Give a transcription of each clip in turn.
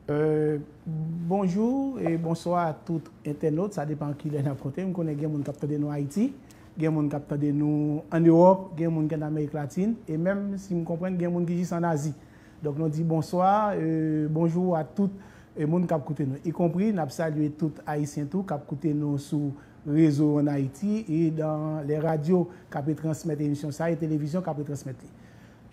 Bonjour et bonsoir à tous les internautes, ça dépend qui est dans le côté. Je connais des gens qui captent de nous en Haïti, des gens qui captent de nous en Europe, des gens qui sont en Amérique latine et même si vous comprenez, des gens qui sont en Asie. Donc nous disons bonsoir, bonjour à tous les gens qui écoutent nous. Y compris, nous saluons tous les Haïtiens qui écoutent nous sur le réseau en Haïti et dans les radios qui transmettent l'émission, ça et télévision qui transmettent.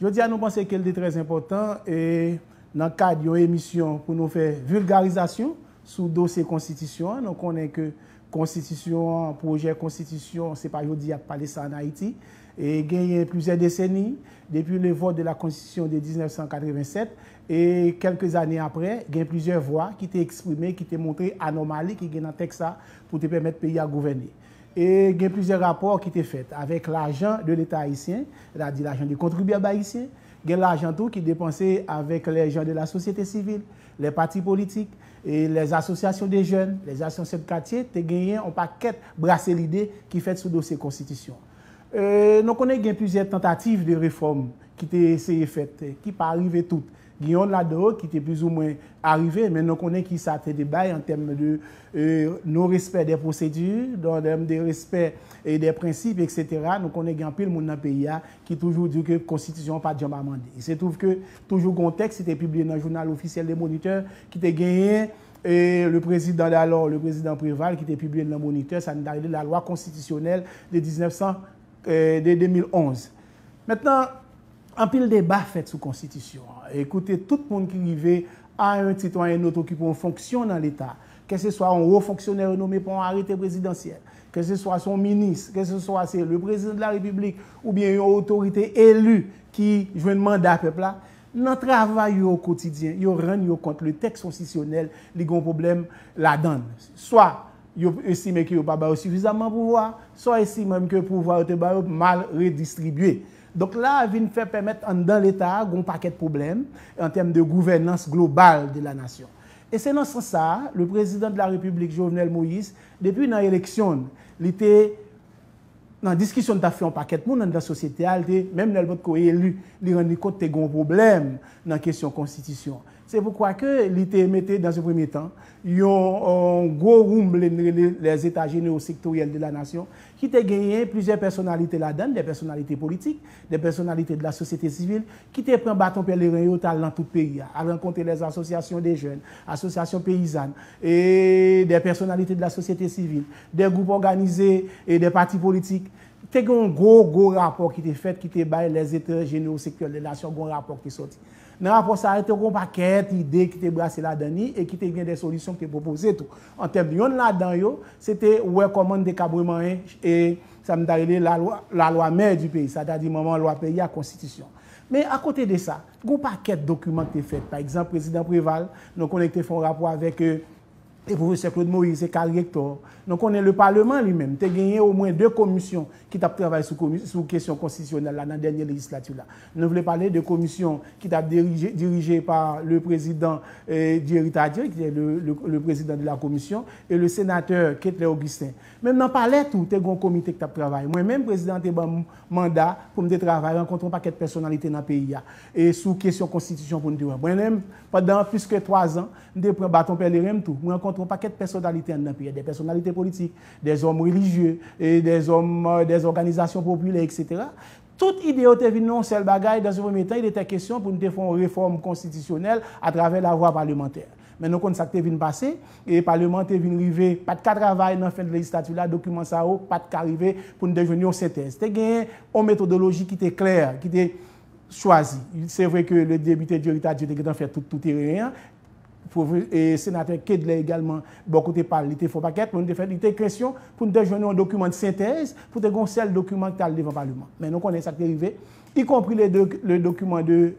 Je dis à nous penser qu'il est très important et dans le cadre d'une émission pour nous faire vulgarisation sur le dossier constitution. Nous connaissons que constitution, projet constitution, c'est pas aujourd'hui à parler ça en Haïti. Et gagné plusieurs décennies depuis le vote de la constitution de 1987 et quelques années après, il y a plusieurs voix qui étaient exprimées, qui étaient montrées anomalies qui sont dans le texte pour te permettre au pays à gouverner. Et il y a plusieurs rapports qui étaient faits avec l'argent de l'État haïtien, c'est-à-dire l'argent des contribuables haïtiens. Il y a l'argent tout qui est dépensé avec les gens de la société civile, les partis politiques, et les associations des jeunes, les associations de quartier, tu as gagné un paquet brasser l'idée qui fait sous dossier constitution. Nous connaissons plusieurs tentatives de réforme qui ont essayé de faire, qui ne sont pas arrivées toutes. Il y en a d'autres qui étaient plus ou moins arrivés, mais nous connaissons qui ça fait débat en termes de non-respect des procédures, en termes de respect et des principes, etc. Nous connaissons un peu le monde dans le pays qui toujours dit que la Constitution n'a pas de jamais amendé. Il se trouve que toujours le contexte était publié dans le journal officiel des moniteurs qui était gagné. Et le président d'alors, le président Préval, qui était publié dans le moniteur, ça nous a la loi constitutionnelle de 2011. Maintenant, un pile débat fait sous Constitution. Écoutez, tout le monde qui arrive à un citoyen autre qui une fonction dans l'État, que ce soit un haut fonctionnaire nommé pour un arrêté présidentiel, que ce soit son ministre, que ce soit le président de la République ou bien une autorité élue qui joue un mandat à peuple là, dans le travail au quotidien, ils rendent compte le texte constitutionnel, ils ont un problème là-dedans. Soit ils estiment qu'ils n'ont pas suffisamment de pouvoir, soit ils estiment que le pouvoir est mal redistribué. Donc là, il vient permettre dans l'État un paquet de problèmes en termes de gouvernance globale de la nation. Et c'est dans ce sens, le président de la République, Jovenel Moïse, depuis l'élection, il était dans la discussion de fait un paquet de monde dans la société, même dans le vote élu, il rend compte qu'il y a un problème dans la question de la Constitution. C'est pourquoi il était mis dans un premier temps un gros room les États généraux sectoriels de la nation qui a gagné plusieurs personnalités là-dedans, des personnalités politiques, des personnalités de la société civile qui ont pris un bâton pèlerin dans tout le pays, à rencontrer les associations des jeunes, associations paysannes, et des personnalités de la société civile, des groupes organisés et des partis politiques. Il y a un gros rapport qui était fait, qui était bail les États généraux sectoriels de la nation, un gros rapport qui est sorti. Dans le rapport, ça a été un paquet d'idées qui étaient brassées là-dedans et qui étaient des solutions qui étaient proposées. En termes de là-dedans, c'était recommande des cabriments et ça me donne la loi mère du pays, c'est-à-dire la loi pays à la Constitution. Mais à côté de ça, il y a un paquet de documents qui sont faits. Par exemple, le président Préval, nous connecté un rapport avec le professeur Claude Moïse et Carl Rector. Donc, on est le Parlement lui-même. Il a gagné au moins 2 commissions qui ont travaillé sur la question constitutionnelle dans la dernière législature. Nous voulons parler de commissions qui ont dirigées par le président Thierry Tadier, qui est le président de la commission, et le sénateur Ketley Augustin. Même dans le palais, tout, il y a un comité qui a travaillé. Moi-même, président, j'ai un mandat pour me travailler, rencontrer un paquet de personnalités dans le pays. Et sous question constitution pour nous dire. Moi-même, pendant plus que 3 ans, je prends un bâton pèlerin, tout. Je rencontre un paquet de personnalités dans le pays, des personnalités politiques, des hommes religieux, et des hommes, des organisations populaires, etc. Toute idée était venue non seul bagaille dans ce premier temps, il était question pour nous faire une réforme constitutionnelle à travers la voie parlementaire. Mais nous connaissons ça qui vient passer et les parlementaires viennent arriver, pas de travail dans la fin de la législature, là, document ça, pas de arriver pour nous devenir une synthèse. C'était une méthodologie qui était claire, qui était choisie. C'est vrai que le député Thierry Tadier était fait tout et rien. Et le sénateur Kedley également, beaucoup de parlé, il faut pas qu'être, mais il était question pour nous donner un document de synthèse, pour nous un seul document qui est devant le Parlement. Mais nous connaissons ça qui est arrivé, y compris le document de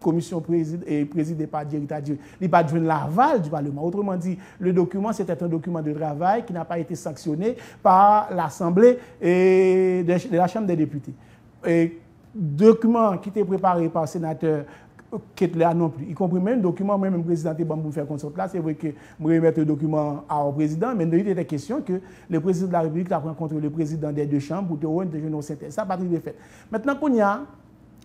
commission présidée par Thierry Tadier. Il n'a pas de l'aval du Parlement. Autrement dit, le document, c'était un document de travail qui n'a pas été sanctionné par l'Assemblée et de la Chambre des députés. Et document qui était préparé par le sénateur Ketley non plus. Y compris même document, même le président pour faire consort là, c'est vrai que je remettre le document au président, mais il était question que le président de la République a rencontré le président des 2 chambres pour te rendre de synthèse. Ça n'a pas été fait. Maintenant, qu'on y a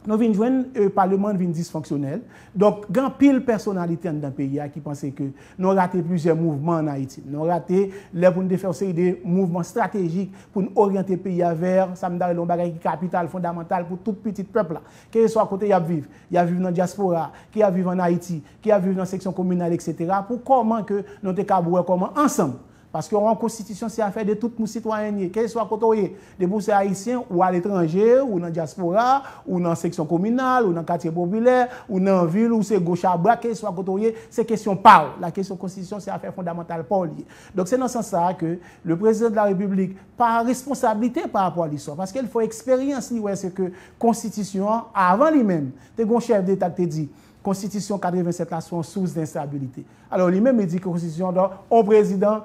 nous venons joindre le Parlement dysfonctionnel. Donc, il y a pile personnalité dans le pays qui pensent que nous avons raté plusieurs mouvements en Haïti. Nous avons raté pour nous faire des mouvements stratégiques pour nous orienter le pays vers une capitale fondamentale pour tout petit peuple. Quel soit côté il vivre. Il y a vivre dans la diaspora, qui a vivre en Haïti, qui a vivre dans la section communale, etc. Pour comment que nous avons comment ensemble. Parce qu'en constitution, c'est affaire de tout le citoyen, quel soit côté, des bourses haïtiens ou à l'étranger, ou dans la diaspora, ou dans la section communale, ou dans le quartier populaire, ou dans la ville, ou c'est gauche à bras, quel soit côté, c'est question par. La question constitution, c'est affaire fondamentale pour lui. Donc c'est dans ce sens-là que le président de la République, par responsabilité par rapport à l'histoire, parce qu'il faut expérience, c'est que constitution, avant lui-même, t'es un chef d'État qui te dit, constitution 87 là sont source d'instabilité. Alors lui-même, il dit que constitution, donc, au président,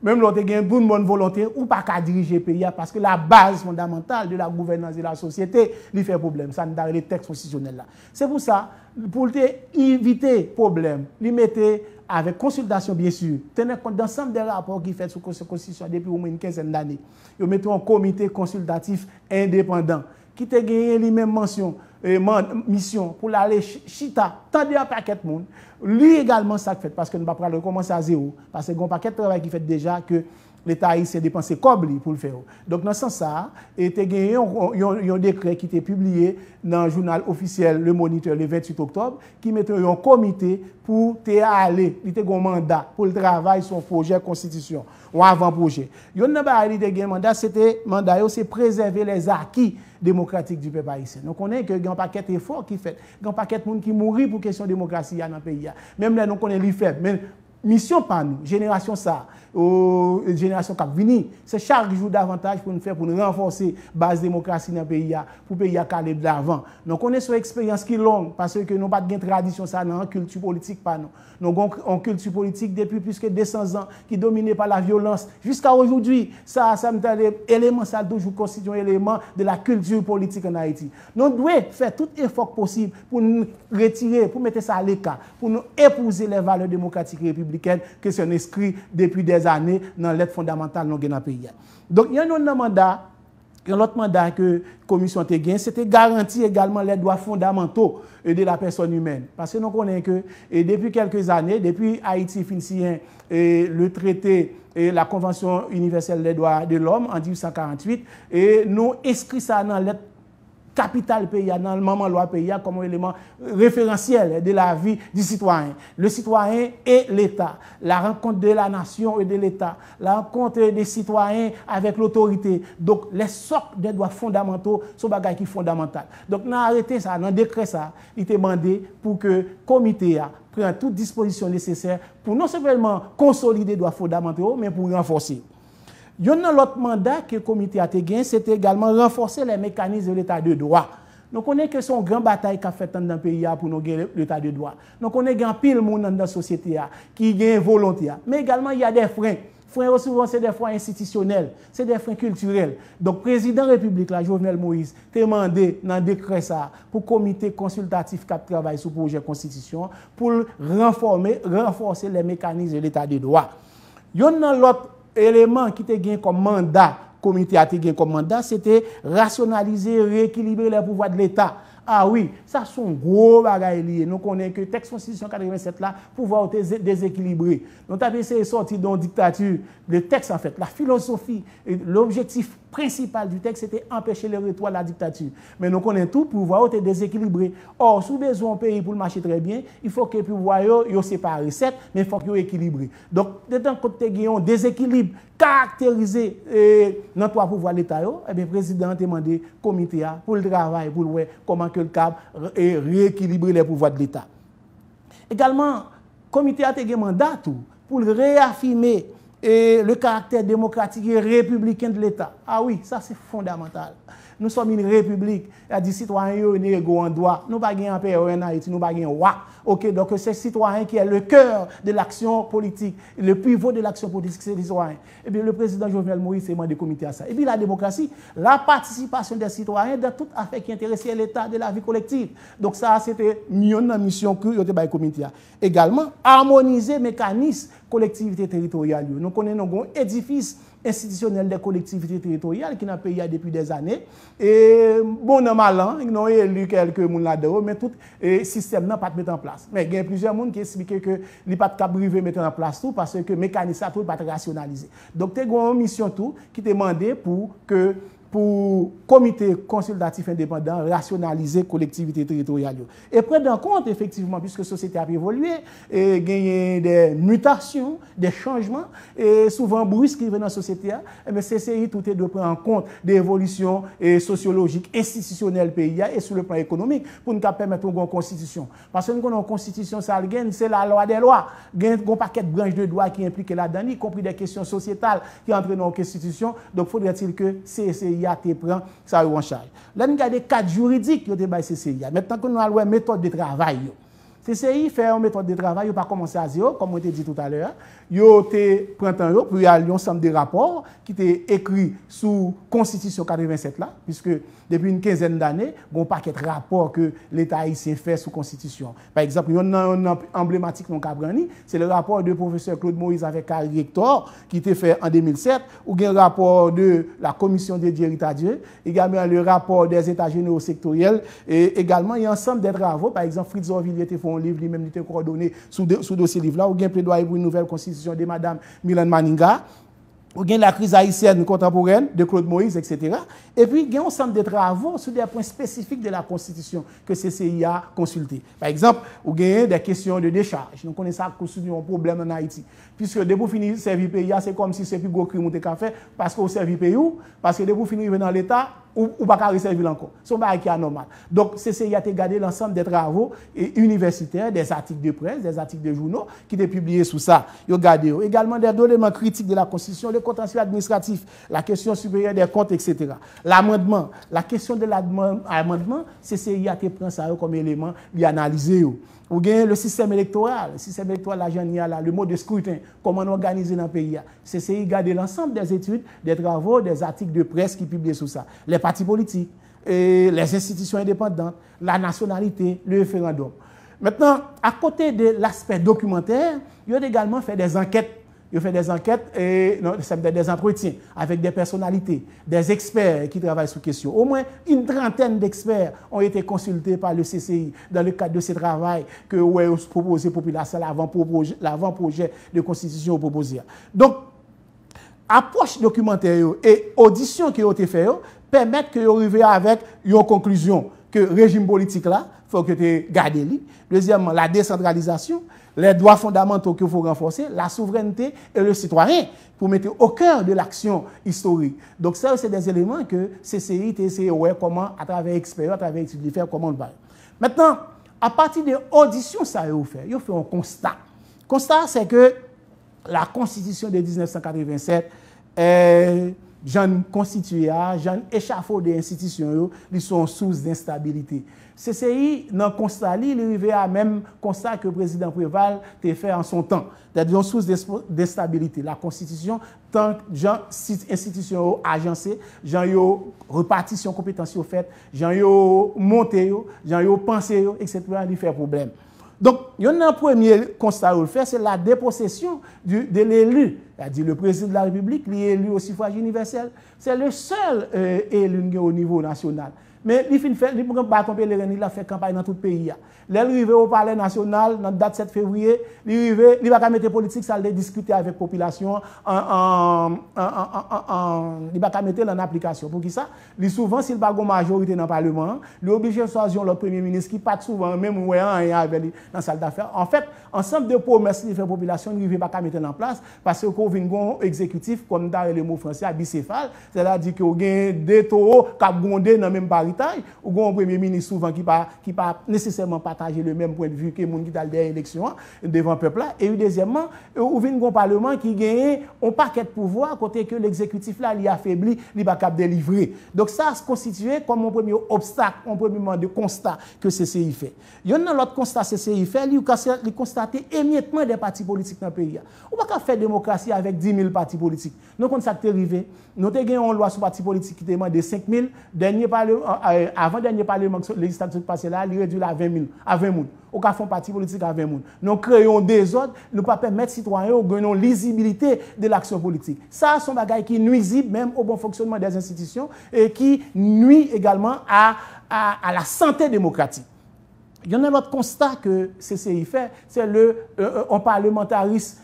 même l'autre a une bonne volonté ou pas qu'à diriger le pays parce que la base fondamentale de la gouvernance de la société lui fait problème. Ça dans les textes constitutionnels là. C'est pour ça, pour éviter problème, lui mettez avec consultation bien sûr, tenez compte d'ensemble des rapports qui fait sur la constitution depuis au moins une quinzaine d'années. Ils mettent un comité consultatif indépendant qui te gagné lui-même mission pour aller chita, tendez un paquet de monde. Lui également ça fait parce que nous ne pouvons pas commencer à zéro parce que y a un paquet de travail qui fait déjà que l'État haïtien dépensé comme pour le faire. Donc dans ce sens ça, il y a un décret qui était publié dans le journal officiel Le Moniteur le 28 octobre qui mettait un comité pour aller, il y a un mandat pour le travail sur un projet constitution ou avant-projet. Il y a un mandat, c'était mandat c'est préserver les acquis démocratiques du peuple haïtien. Donc on est que il y a un paquet d'efforts qui fait, il y a un paquet de monde qui mourit pour question de démocratie dans le pays. Même là nous connaissons les faibles, mais mission pas nous, génération ça, génération qui vient, c'est chaque jour davantage pour nous faire, pour nous renforcer la base démocratie dans le pays, pour le pays à aller de l'avant. Donc, on est sur une expérience qui est longue, parce que nous n'avons pas de tradition ça dans la culture politique, pas nous. Nous avons une culture politique depuis plus que 200 ans, qui est dominée par la violence. Jusqu'à aujourd'hui, ça me donne élément, ça toujours constitue un élément de la culture politique en Haïti. Nous devons faire tout effort possible pour nous retirer, pour mettre ça à l'écart, pour nous épouser les valeurs démocratiques républicaines que sont inscrites depuis des années dans l'aide fondamentale dans le pays. Donc, il y a un autre mandat, l'autre mandat que la commission a gagné, c'était garantir également les droits fondamentaux de la personne humaine. Parce que nous connaissons que depuis quelques années, depuis Haïti finit le traité et la Convention universelle des droits de l'homme en 1848, et nous inscrivons ça dans l'aide capital pays, dans le moment loi pays, comme élément référentiel de la vie du citoyen. Le citoyen et l'État. La rencontre de la nation et de l'État. La rencontre des citoyens avec l'autorité. Donc, les socles des droits fondamentaux sont des bagages qui sont fondamentaux. Donc, nous avons arrêté ça, nous avons décret ça. Il était demandé pour que le comité prenne toutes dispositions nécessaires pour non seulement consolider les droits fondamentaux, mais pour renforcer. Il y a un autre mandat que le comité a gagné, c'était également renforcer les mécanismes de l'état de droit. Nous connaissons que c'est une grande bataille qu'a fait dans le pays pour nous gagner l'état de droit. Nous connaissons qu'il y a pile de monde dans la société qui a une volonté. Mais également, il y a des freins. Freins souvent, c'est des freins institutionnels, c'est des freins culturels. Donc, le président de la République, Jovenel Moïse, a demandé dans le décret ça pour le comité consultatif qui travaille sur le projet de constitution pour renforcer les mécanismes de l'état de droit. Il y a un autre élément qui était gagné comme mandat, comité a gagné comme mandat, c'était rationaliser, rééquilibrer les pouvoirs de l'État. Ah oui, ça sont gros bagages liés. Nous connaissons que le texte constitution 87 là, pouvoir déséquilibré. Nous avons essayé de sortir dans la dictature. Le texte en fait, la philosophie, l'objectif principal du texte c'était empêcher le retour à la dictature. Mais nous connaissons tout pouvoir être déséquilibré. Or, sous besoin d'un pays pour le marcher très bien, il faut que le pouvoir soit séparé, mais il faut qu'il soit équilibré. Donc, de temps que tu as un déséquilibre caractérisé dans le pouvoir de l'État, le président a demandé au comité pour le travail, pour voir comment que le cap rééquilibrer les pouvoirs de l'État. Également, le comité a un mandat pour réaffirmer le caractère démocratique et républicain de l'État. Ah oui, ça c'est fondamental. Nous sommes une république, les citoyens sont égaux en droit. Nous n'avons pas un pays en Haïti, nous n'avons pas un roi. Ok, donc c'est le citoyen qui est le cœur de l'action politique, le pivot de l'action politique, c'est les citoyens. Et bien le président Jovenel Moïse s'est demandé comité à ça. Et puis la démocratie, la participation des citoyens dans toute affaire qui intéresse l'État de la vie collective. Donc ça, c'était une mission que le comité a. Également, harmoniser les mécanismes collectivités territoriales. Nous connaissons un édifice institutionnel des collectivités territoriales qui n'a payé depuis des années. Et bon, an mal an, ils ont élu quelques personnes là-dedans, mais tout le système n'a pas de mettre en place. Mais il y a plusieurs personnes qui expliquent que il n'y a pas de capable mettre en place tout parce que le mécanisme tout pas rationalisé. Donc, tu as une mission tout qui te demandé pour comité consultatif indépendant rationaliser collectivité territoriale. Et prendre en compte, effectivement, puisque la société a évolué, et gagné des mutations, des changements, et souvent brusques qui viennent dans la société, mais CCI, tout est de prendre en compte des évolutions sociologiques, institutionnelles pays et sur le plan économique pour nous permettre une constitution. Parce que nous avons une constitution, c'est la loi des lois. Il y a un paquet de branches de droit qui impliquent là-dedans, y compris des questions sociétales qui entrent dans la constitution. Donc, faudrait-il que CCI te prend ça en charge. Là, nous avons des cadres juridiques qui ont été CCI. Maintenant que nous avons une méthode de travail, CCI fait une méthode de travail, il n'a pas commencé à zéro, comme on t'a dit tout à l'heure. Il a printemps, puis il y a un ensemble de rapports qui étaient écrits sous Constitution 87 là, puisque depuis une quinzaine d'années, il y a un paquet de rapports que l'État haïtien fait sous Constitution. Par exemple, il y a un emblématique dans Cabrani, c'est le rapport de professeur Claude Moïse avec Carrie Rector, qui était fait en 2007, ou bien le rapport de la Commission dédiée Héritage, également le rapport des États généraux sectoriels, et également il y a un ensemble de travaux, par exemple, Fritz Orville était fait un livre, lui-même était coordonné sous dossier livre là, ou bien plaidoyer pour une nouvelle constitution de Madame Milan Maninga, ou bien la crise haïtienne contemporaine de Claude Moïse, etc. Et puis, il y a un ensemble de travaux sur des points spécifiques de la Constitution que CCI a consulté. Par exemple, il y a des questions de décharge. Nous connaissons ça constitue un problème en Haïti. Puisque dès que vous finissez le service pays, c'est comme si c'est plus gros crime que vous fait parce que vous servez pays, parce que dès que vous finissez dans l'État, ou pas qu'à servir encore. C'est un qui est anormal. Donc, CCI a gardé l'ensemble des travaux universitaires, des articles de presse, des articles de journaux qui étaient publiés sous ça. Ils ont gardé également des éléments critiques de la Constitution, le contentieux administratif, la question supérieure des comptes, etc. L'amendement, la question de l'amendement, CCI a pris ça comme élément d'analyser. Ou bien le système électoral, le mode de scrutin, comment on organise dans le pays. CCI garde l'ensemble des études, des travaux, des articles de presse qui publient sur ça. Les partis politiques, les institutions indépendantes, la nationalité, le référendum. Maintenant, à côté de l'aspect documentaire, il y a également fait des enquêtes. Il fait des enquêtes et des entretiens avec des personnalités, des experts qui travaillent sur question. Au moins une trentaine d'experts ont été consultés par le CCI dans le cadre de ce travail que vous avez proposé population l'avant-projet de constitution proposé. Donc, approche documentaire et audition qui ont été faites permettent que vous arriviez avec une conclusion que le régime politique là, il faut que tu gardes. Deuxièmement, la décentralisation, les droits fondamentaux qu'il faut renforcer, la souveraineté et le citoyen pour mettre au cœur de l'action historique. Donc ça, c'est des éléments que CCI essaie comment, à travers experts, à travers études, faire comment on va. Maintenant, à partir des auditions, ça a fait un constat. Le constat, c'est que la Constitution de 1987 j'en constitué, j'en échafaudé des institutions, ils sont source d'instabilité. CCI, dans le constat, il est arrivé à même constat que le président Préval a fait en son temps. C'est-à-dire une source d'instabilité. La Constitution, tant que institutions agencées, j'en répartition compétences faites, j'en monté, j'en pensé, etc., il fait problème. Donc, il y a un premier constat à faire, c'est la dépossession de l'élu. C'est-à-dire le président de la République, il est élu au suffrage universel. C'est le seul élu au niveau national. Mais il a fait campagne dans tout le pays. Il est arrivé au Palais national, dans la date 7 février, il va pas mettre politique, ça allait discuter avec la population, il va pas mettre en application. Pour qui ça? Souvent, s'il n'y a pas de majorité dans le Parlement, il est obligé de choisir le Premier ministre qui pas souvent, même dans la salle d'affaires. En fait, ensemble de promesses de la population, il ne va pas mettre en place parce qu'on vient un exécutif, comme dans le mot français, bicéphale, c'est-à-dire qu'il y a des taureaux qui ont gondé dans le même bataille, ou un Premier ministre souvent qui pas nécessairement partager le même point de vue que les gens qui ont des élections devant le peuple. Et deuxièmement, ou vient un Parlement qui gagne un paquet de pouvoir, côté que l'exécutif là, il affaibli, il va pas délivrer. Donc ça se constitue comme un premier obstacle, un premier moment de constat que CCI fait. Il y a un autre constat que CCI fait, il constate émiettement des partis politiques dans le pays. On ne peut pas faire démocratie avec 10 000 partis politiques. Nous, quand ça t'est arrivé, nous avons une loi sur les partis politiques qui demande 5 000, dernier avant-dernier parlement législatif passé là, il réduit à 20 000, à 20 000. Au cas font parti politique à 20 000. Nous créons des ordres, nous ne pas permettre aux citoyens de gagner lisibilité de l'action politique. Ça, sont des bagages qui nuisibles même au bon fonctionnement des institutions et qui nuit également à la santé démocratique. Il y a un autre constat que CCI fait, c'est un parlementarisme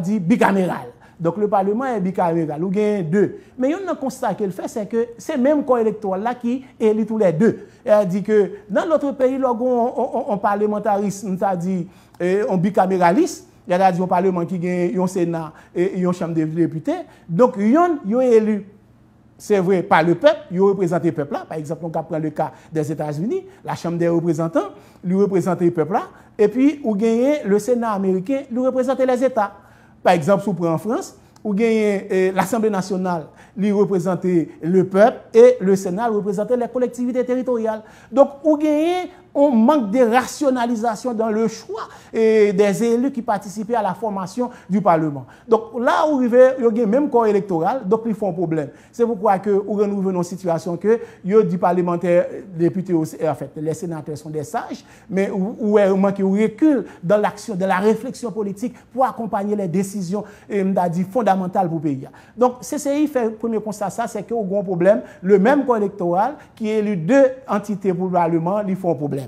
dit bicaméral. Donc le Parlement est bicaméral, ou bien deux. Mais il y a un constat qu'elle fait, c'est que c'est même corps électoral là qui élit tous les deux. Elle dit que dans notre pays, on parlementarisme, c'est-à-dire on bicaméralisme. Il y a un Parlement qui a un Sénat et une Chambre des députés. Donc ils ont élu. C'est vrai, par le peuple, ils représentent le peuple là. Par exemple, on prend le cas des États-Unis, la Chambre des représentants, lui représente le peuple là. Et puis, vous gagnez le Sénat américain, lui représente les États. Par exemple, si vous prenez en France, vous gagnez l'Assemblée nationale, lui représente le peuple, et le Sénat représente les collectivités territoriales. Donc, vous gagnez un manque de rationalisation dans le choix des élus qui participaient à la formation du Parlement. Donc là où il y a même corps électoral, donc ils font problème. C'est pourquoi que nous retrouvons une situation que il y a des parlementaires, députés, en fait, les sénateurs sont des sages, mais où il manque un recul dans l'action, dans la réflexion politique pour accompagner les décisions fondamentales pour le pays. Donc CCI fait le premier constat, ça, c'est qu'il y a un gros problème. Le même corps électoral qui élit deux entités pour le Parlement, ils font problème.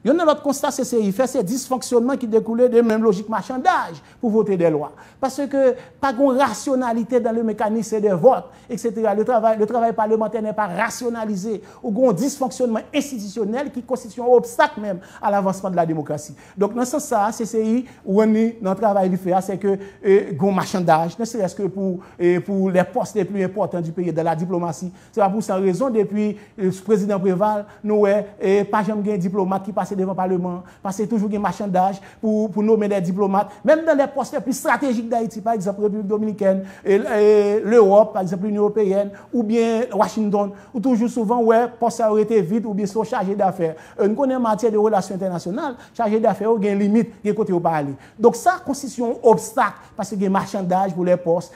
Il y a un autre constat, CCI fait, c'est dysfonctionnement qui découlait de même logique marchandage pour voter des lois. Parce que pas de rationalité dans le mécanisme de vote, etc. Le travail parlementaire n'est pas rationalisé. Ou un dysfonctionnement institutionnel qui constitue un obstacle même à l'avancement de la démocratie. Donc, dans ce sens, CCI, où on est dans le travail du fait, c'est que un marchandage, ne serait-ce que pour les postes les plus importants du pays, de la diplomatie. C'est pas pour cette raison, depuis le président Préval, nous n'avons pas jamais un diplomate qui passe devant le Parlement, parce que toujours un marchandage pour nommer des diplomates, même dans les postes les plus stratégiques d'Haïti, par exemple, République dominicaine, l'Europe, par exemple, l'Union européenne, ou bien Washington, ou toujours souvent, poste a été vide, ou bien sont chargés d'affaires. Nous connaissons en matière de relations internationales, chargés d'affaires, il y a une limite, il y a côté où parler. Donc, ça constitue un obstacle, parce qu'il y a un marchandage pour les postes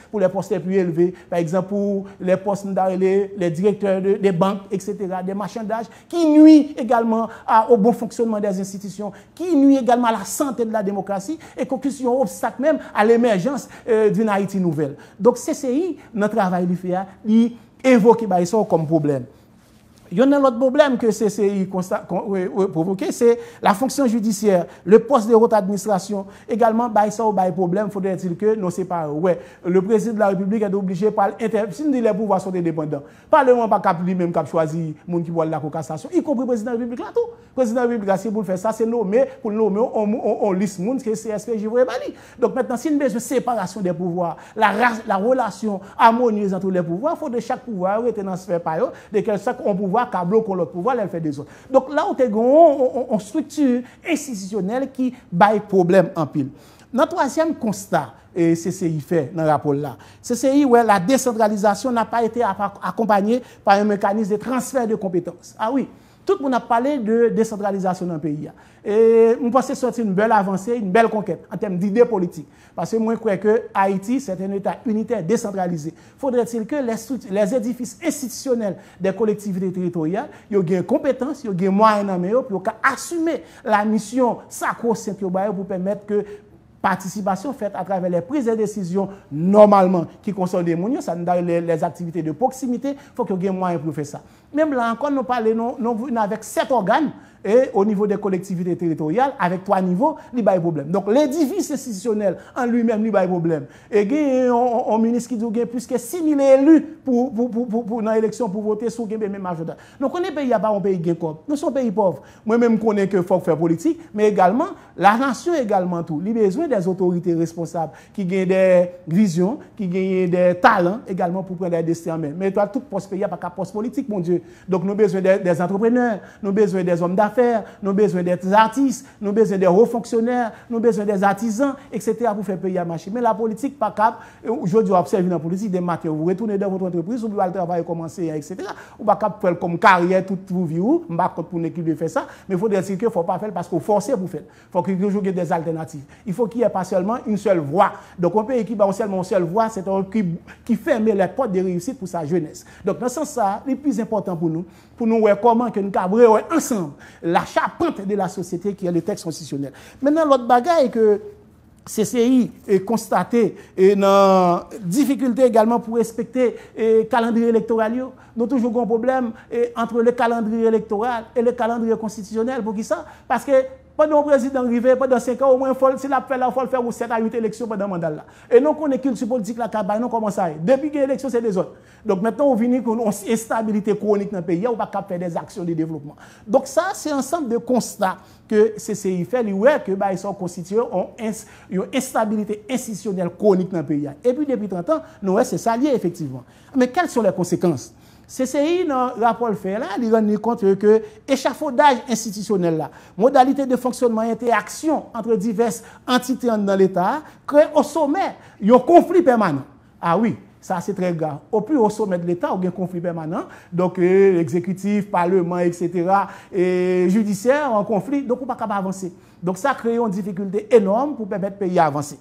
les plus élevés, par exemple, pour les postes, les directeurs des banques, etc., des marchandages qui nuisent également au bon fonctionnement des institutions, qui nuit également à la santé de la démocratie et constitue un obstacle même à l'émergence d'une Haïti nouvelle. Donc, CCI, notre travail, il évoque ça comme problème. Il y a un autre problème que CCI provoqué, c'est la fonction judiciaire, le poste de haute administration. Également, ça ou problème, faudrait-il que nous séparons. Ouais, le président de la République est obligé par si les pouvoirs sont indépendants. Parlement pas cap lui-même qui a choisi monde qui voit la cassation, y compris le président de la République là tout. Le président de la République, si pour faire ça, c'est nommé pour nommer on liste monde que CSPJ voudrait bali. Donc maintenant, si nous avons besoin de séparation des pouvoirs, la relation harmonieuse entre les pouvoirs, il faut de chaque pouvoir être dans sphère par eux, de quel chaque pouvoir qui bloque l'autre pouvoir, elle fait des autres. Donc là, on a une structure institutionnelle qui baille problème en pile. Notre troisième constat, et CCI fait dans le rapport là, CCI, la décentralisation n'a pas été accompagnée par un mécanisme de transfert de compétences. Ah oui, tout le monde a parlé de décentralisation dans le pays. Et je pense que c'est une belle avancée, une belle conquête en termes d'idées politiques. Parce que moi, je crois que Haïti, c'est un État unitaire décentralisé. Faudrait-il que les édifices institutionnels des collectivités territoriales, ils aient des compétences, ils aient des moyens pour assumer la mission sacro-sainte pour permettre que participation faite à travers les prises de décision normalement qui concernent les mounions, ça nous donne les activités de proximité, il faut qu'il y ait moyen pour faire ça. Même là encore, nous parlons avec 7 organes et au niveau des collectivités territoriales, avec 3 niveaux, il y a des problèmes. Donc l'édifice institutionnel en lui-même, il y a des problèmes. Et il y a un ministre qui dit qu'il y a plus que 6 000 élus pour l'élection pour voter sur le même majorité. Donc on est pays, il n'y a pas un pays qui est pauvre. Nous sommes un pays pauvre. Moi-même, je connais qu'il faut faire politique, mais également, la nation également tout. Il y a besoin des autorités responsables qui ont des visions, qui ont des talents également pour prendre des décisions en main. Mais tout poste pays, il n'y a pas qu'un poste politique, mon Dieu. Donc nous avons besoin des entrepreneurs, nous avons besoin des hommes d'affaires, nous avons besoin des artistes, nous avons besoin des hauts fonctionnaires, nous avons besoin des artisans, etc. pour faire payer à marcher. Mais la politique, pas cap. Aujourd'hui, on observe dans la politique des matins. Vous retournez dans votre entreprise, vous pouvez le travail commencer, etc. Ou pas cap faire comme carrière toute vos vies, ou pas pour une équipe de faire ça. Mais il faut dire qu'il ne faut pas faire parce qu'on force pour faire. Il faut qu'il y ait toujours des alternatives. Il faut qu'il y est pas seulement une seule voie. Donc un pays qui a seulement une seule voie, c'est un qui ferme les portes de réussite pour sa jeunesse. Donc dans ce sens ça, le plus important pour nous voir comment que nous cabrer ensemble la charpente de la société qui est le texte constitutionnel. Maintenant l'autre bagaille que CCI est constaté dans difficulté également pour respecter le calendrier électoral. Nous avons toujours un problème entre le calendrier électoral et le calendrier constitutionnel. Pour qui ça? Parce que pendant le président arrivé, pendant 5 ans, au moins, s'il a fait là, il faut faire 7 à 8 élections pendant le mandat là. Et nous connaissons culture politique la campagne, nous commençons à y. Depuis que l'élection, c'est des autres. Donc maintenant, on vient avec une instabilité chronique dans le pays, on ne va pas faire des actions de développement. Donc ça, c'est un ensemble de constats que CCI fait, ils sont constitués une instabilité institutionnelle chronique dans le pays. Et puis depuis 30 ans, nous, c'est ça lié effectivement. Mais quelles sont les conséquences? CCI, dans le rapport fait là, il rend compte que l'échafaudage institutionnel là, modalité de fonctionnement et interaction entre diverses entités dans l'État, crée au sommet un conflit permanent. Ah oui, ça c'est très grave. Au plus haut sommet de l'État, il y a un conflit permanent. Donc, exécutif, parlement, etc., et judiciaire en conflit, donc on ne peut pas avancer. Donc, ça crée une difficulté énorme pour permettre au pays d'avancer.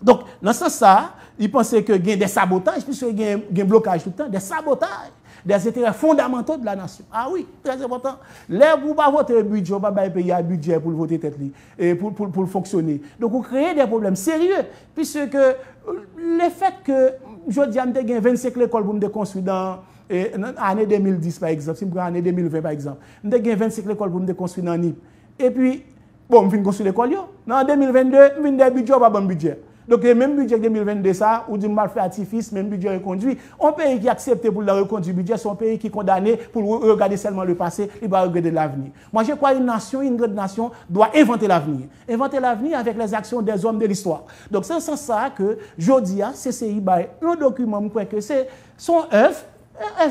Donc, dans ce sens-là, ils pensaient qu'il y a des sabotages, puisqu'il y a un blocage tout le temps, des sabotages, des intérêts fondamentaux de la nation. Ah oui, très important. Là, vous ne pouvez pas voter un budget, vous ne pouvez pas payer un budget pour voter tête et pour fonctionner. Donc, vous créez des problèmes sérieux, puisque le fait que, je dis, il y a 25 écoles pour me construire dans l'année 2010, par exemple, si je prends l'année 2020, par exemple, il y a 25 écoles pour me construire dans NIP. Et puis, bon, je viens construire l'école. En 2022, je viens de budget, pas bon budget. Donc, le même budget 2022, ça, ou du mal fait artifice, même budget reconduit. Un pays qui accepte pour le reconduire budget, c'est un pays qui est condamné pour regarder seulement le passé, il va regarder l'avenir. Moi, je crois qu'une nation, une grande nation, doit inventer l'avenir. Inventer l'avenir avec les actions des hommes de l'histoire. Donc, c'est en ce sens ça que, aujourd'hui, CCI, un document, je crois que c'est son œuvre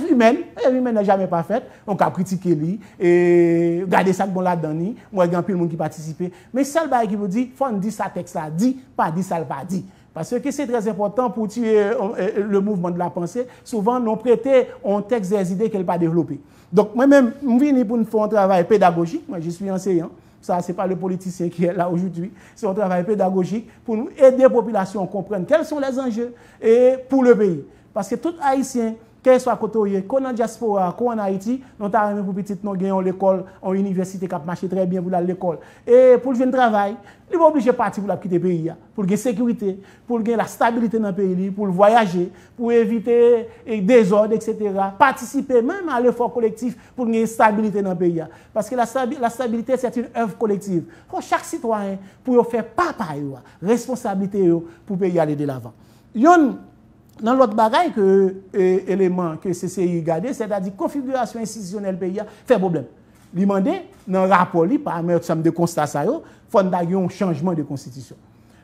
humaine n'est jamais pas faite. On peut critiquer lui et garder ça bon là-dedans. Moi, il y a un peu de monde qui participe. Mais seul bail qui vous dit, il faut dire ça texte là dit, pas dire ça pas dit. Parce que c'est très important pour tuer le mouvement de la pensée. Souvent, nous prêtons un texte des idées qu'elle n'a pas développé. Donc, moi-même, je viens pour faire un travail pédagogique. Moi, je suis enseignant. Ça, ce n'est pas le politicien qui est là aujourd'hui. C'est un travail pédagogique pour nous aider la population à comprendre quels sont les enjeux pour le pays. Parce que tout Haïtien, quel soit côté qu'on en diaspora, qu'on en Haïti, nous avons pour petit nous gagnons l'école, en université qui a marché très bien pour aller à l'école. Et pour le jeune travail, il est obligé de partir pour quitter le pays, pour gagner sécurité, pour gagner la stabilité dans le pays, pour voyager, pour éviter désordre, etc. Participer même à l'effort collectif pour gagner stabilité dans le pays. Parce que la stabilité, c'est une œuvre collective. Pour chaque citoyen, pour faire papa, responsabilité pour le pays aller de l'avant. Dans l'autre bagaille que élément que CCI gardé, c'est-à-dire configuration institutionnelle pays fait problème. Il demande dans le rapport parmi ensemble de constats ça il faut un changement de constitution.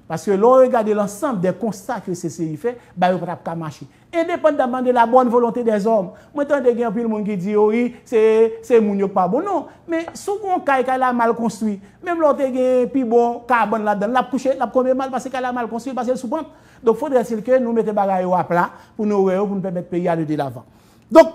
Parce que l'on regarde l'ensemble des constats que CCI fait, il ne peut pas marcher. Indépendamment de la bonne volonté des hommes. Moi, tant de gens qui monde qui dit oui, c'est moun pas bon non, mais souvent quand il a mal construit, même l'autre gen puis bon carbone là-dedans, l'a couché, l'a combien mal parce qu'il a mal construit parce qu'il sous-pente. Donc faudrait-il que nous mettions bagaille à plat pour nous permettre pays aller de l'avant. Donc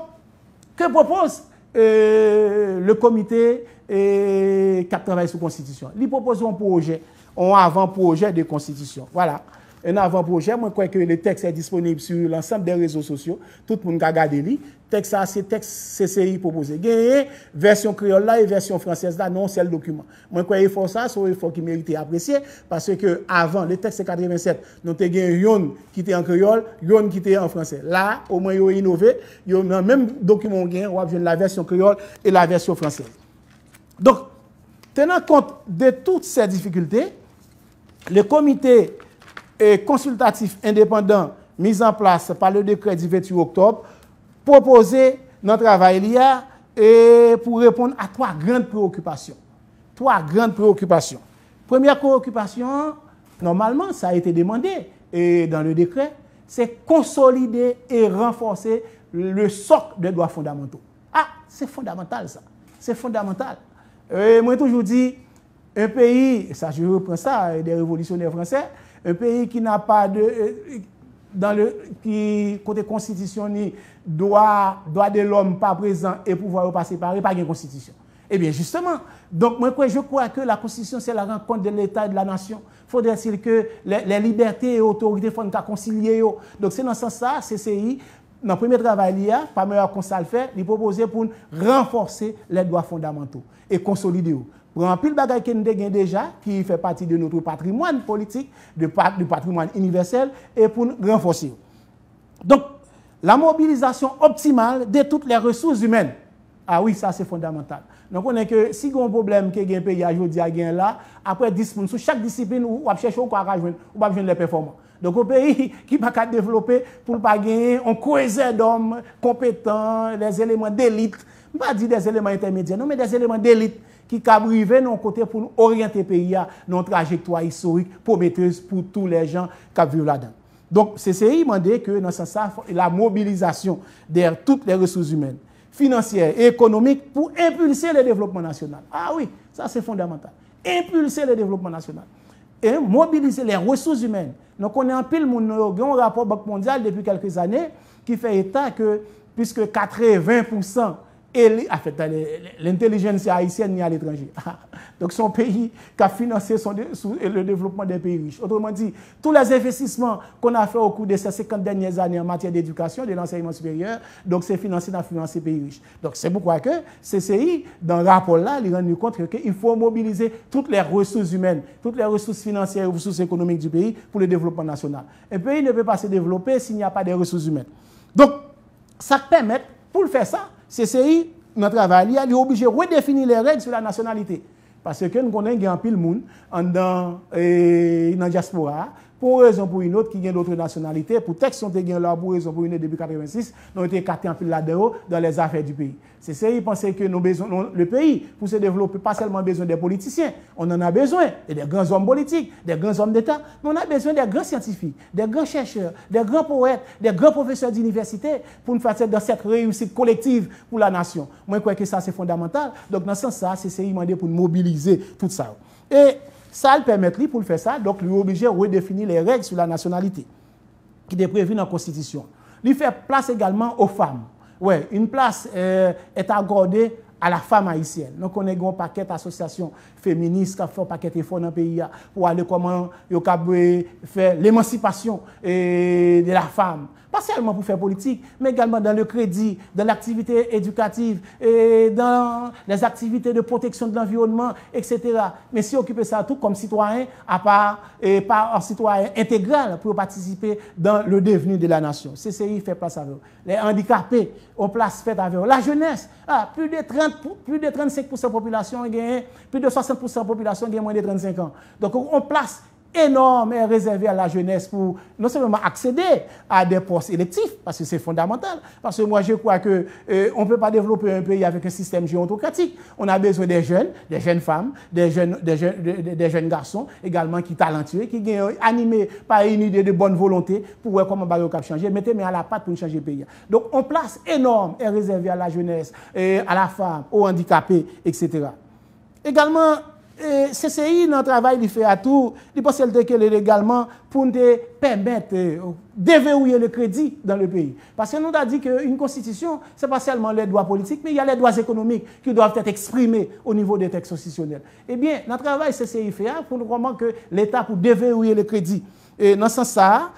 que propose le comité qui travaille sur la Constitution? Il propose un projet, un avant-projet de Constitution. Voilà. Un avant-projet, moi, je crois que le texte est disponible sur l'ensemble des réseaux sociaux. Tout le monde a regardé lui. Texte, c'est texte CCI proposé. Il y a version créole là et version française là, non, c'est le document. Moi, je crois qu'il faut ça, c'est un effort qui mérite apprécier, parce que avant, le texte 87, nous avons yon qui était en créole, yon qui était en français. Là, au moins, ils ont innové. Ils ont le même document, on a la version créole et la version française. Donc, tenant compte de toutes ces difficultés, le comité consultatif indépendant mis en place par le décret du 28 octobre proposé dans le travail l'IA et pour répondre à trois grandes préoccupations. Trois grandes préoccupations. Première préoccupation, normalement, ça a été demandé et dans le décret, c'est consolider et renforcer le socle des droits fondamentaux. Ah, c'est fondamental ça. C'est fondamental. Moi, toujours dit, un pays, ça je reprends ça, des révolutionnaires français, un pays qui n'a pas de, qui côté constitution ni droit de l'homme pas présent et pouvoir pas séparé, pas de constitution. Eh bien, justement, donc moi, je crois que la Constitution, c'est la rencontre de l'État et de la nation. Faudrait-il que les libertés et autorités soient conciliées. Donc, c'est dans ce sens-là, CCI, dans le premier travail, pas meilleur qu'on ça le fait, il propose pour renforcer les droits fondamentaux et consolider. Pour un pile bagage que nous avons déjà, qui fait partie de notre patrimoine politique, du patrimoine universel, et pour renforcer. Donc, la mobilisation optimale de toutes les ressources humaines. Ah oui, ça c'est fondamental. Donc, on est que si on a un problème que un pays aujourd'hui a là, après 10 sous chaque discipline, on va chercher quoi rejoindre, on va joindre les performances. Donc, un pays qui va pas développer pour ne pas gagner, on cohésion d'hommes compétents, des éléments d'élite, pas dire des éléments intermédiaires, non, mais des éléments d'élite qui peuvent arriver dans côté pour orienter le pays à une trajectoire historique prometteuse pour tous les gens qui vivent là-dedans. Donc, CCI m'a dit que dans ce sens, la mobilisation de toutes les ressources humaines, financières et économiques pour impulser le développement national. Ah oui, ça c'est fondamental. Impulser le développement national. Et mobiliser les ressources humaines. Donc, on est en pile, un rapport Banque mondiale depuis quelques années qui fait état que, puisque 80%, en fait, l'intelligence haïtienne n'est à l'étranger. Donc, son pays qui a financé le développement des pays riches. Autrement dit, tous les investissements qu'on a fait au cours de ces 50 dernières années en matière d'éducation, de l'enseignement supérieur, donc c'est financé dans les pays riches. Donc, c'est pourquoi que CCI, dans le rapport-là, il rend compte qu'il faut mobiliser toutes les ressources humaines, toutes les ressources financières et ressources économiques du pays pour le développement national. Un pays ne peut pas se développer s'il n'y a pas de ressources humaines. Donc, ça permet, pour faire ça, CCI, notre travail, il est obligé de redéfinir les règles sur la nationalité. Parce que nous connaissons un pile monde dans la diaspora, pour raison pour une autre qui a d'autres nationalités, pour texte sont là pour raison pour une autre depuis 1986, nous avons été écartés en pile là-dedans dans les affaires du pays. CCI pensait que le pays, pour se développer, pas seulement besoin des politiciens, on en a besoin, et des grands hommes politiques, des grands hommes d'État, mais on a besoin des grands scientifiques, des grands chercheurs, des grands poètes, des grands professeurs d'université pour nous faire dans cette réussite collective pour la nation. Moi, je crois que ça, c'est fondamental. Donc, dans ce sens-là, CCI demandé pour mobiliser tout ça. Et ça le permet, pour le faire ça, donc, lui obligé de redéfinir les règles sur la nationalité qui est prévue dans la Constitution. Lui fait place également aux femmes. Oui, une place est accordée à la femme haïtienne. Donc, on a un paquet d'associations féministes qui font un paquet d'efforts dans le pays pour aller comment faire l'émancipation de la femme. Pas seulement pour faire politique, mais également dans le crédit, dans l'activité éducative, et dans les activités de protection de l'environnement, etc. Mais si occuper ça tout comme citoyen, à part un citoyen intégral pour participer dans le devenir de la nation. CCI fait place avec eux. Les handicapés ont place faite avec eux. La jeunesse, plus de 35% de la population, plus de 60% de la population a moins de 35 ans. Donc on place énorme et réservé à la jeunesse pour non seulement accéder à des postes électifs, parce que c'est fondamental, parce que moi je crois qu'on ne peut pas développer un pays avec un système géontocratique. On a besoin des jeunes femmes, des jeunes garçons également qui sont talentueux, qui sont animés par une idée de bonne volonté pour voir comment on peut changer, mettez-moi à la patte pour changer le pays. Donc on place énorme et réservé à la jeunesse, à la femme, aux handicapés, etc. Également, CCI, dans le travail, il fait à tout, il pense qu'elle également pour nous permettre de déverrouiller le crédit dans le pays. Parce que nous avons dit qu'une constitution, ce n'est pas seulement les droits politiques, mais il y a les droits économiques qui doivent être exprimés au niveau des textes constitutionnels. Eh bien, dans le travail, CCI fait pour nous comprendre que l'État pour déverrouiller le crédit. Et dans ce sens-là,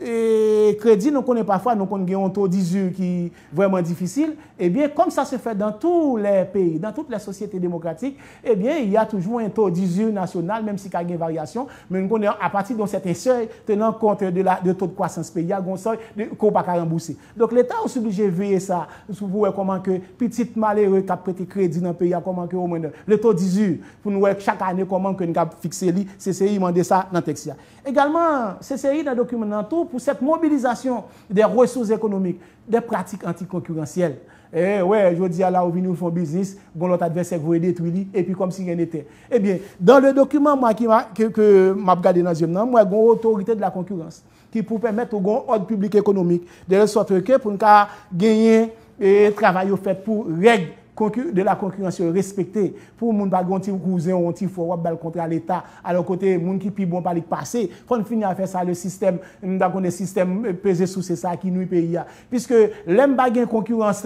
et crédit, nous connaissons parfois, nous connaissons un taux d'usure qui est vraiment difficile. Eh bien, comme ça se fait dans tous les pays, dans toutes les sociétés démocratiques, eh bien, il y a toujours un taux d'usure national, même s'il y a une variation. Mais nous connaissons à partir de certains seuils, tenant compte de taux de croissance pays, il y a un seuil qu'on ne peut pas rembourser. Donc, l'État est obligé de veiller ça, pour voir comment que petit malheureux qui a prêté crédit dans le pays, comment que au moins le taux d'usure, pour nous voir chaque année comment que nous avons fixé lui, CCI demande ça dans le texte. Également, CCI dans le document pour cette mobilisation des ressources économiques, des pratiques anticoncurrentielles. Ouais, je dis à là où nous font business, bon l'autre adversaire vous détruire et puis comme si rien n'était. Eh bien, dans le document moi que m'a regardé dans le moi une autorité de la concurrence qui pour permettre au ordre public économique de sorte que pour nous gagner et travail fait pour règles de la concurrence respectée pour moun pas gon ti cousin ou ti fort bal contre l'État alors côté moun qui pi bon pas li passer faut finir à faire ça le système m'da connait système peser sous c'est ça qui nous pays puisque l'aime pas gain concurrence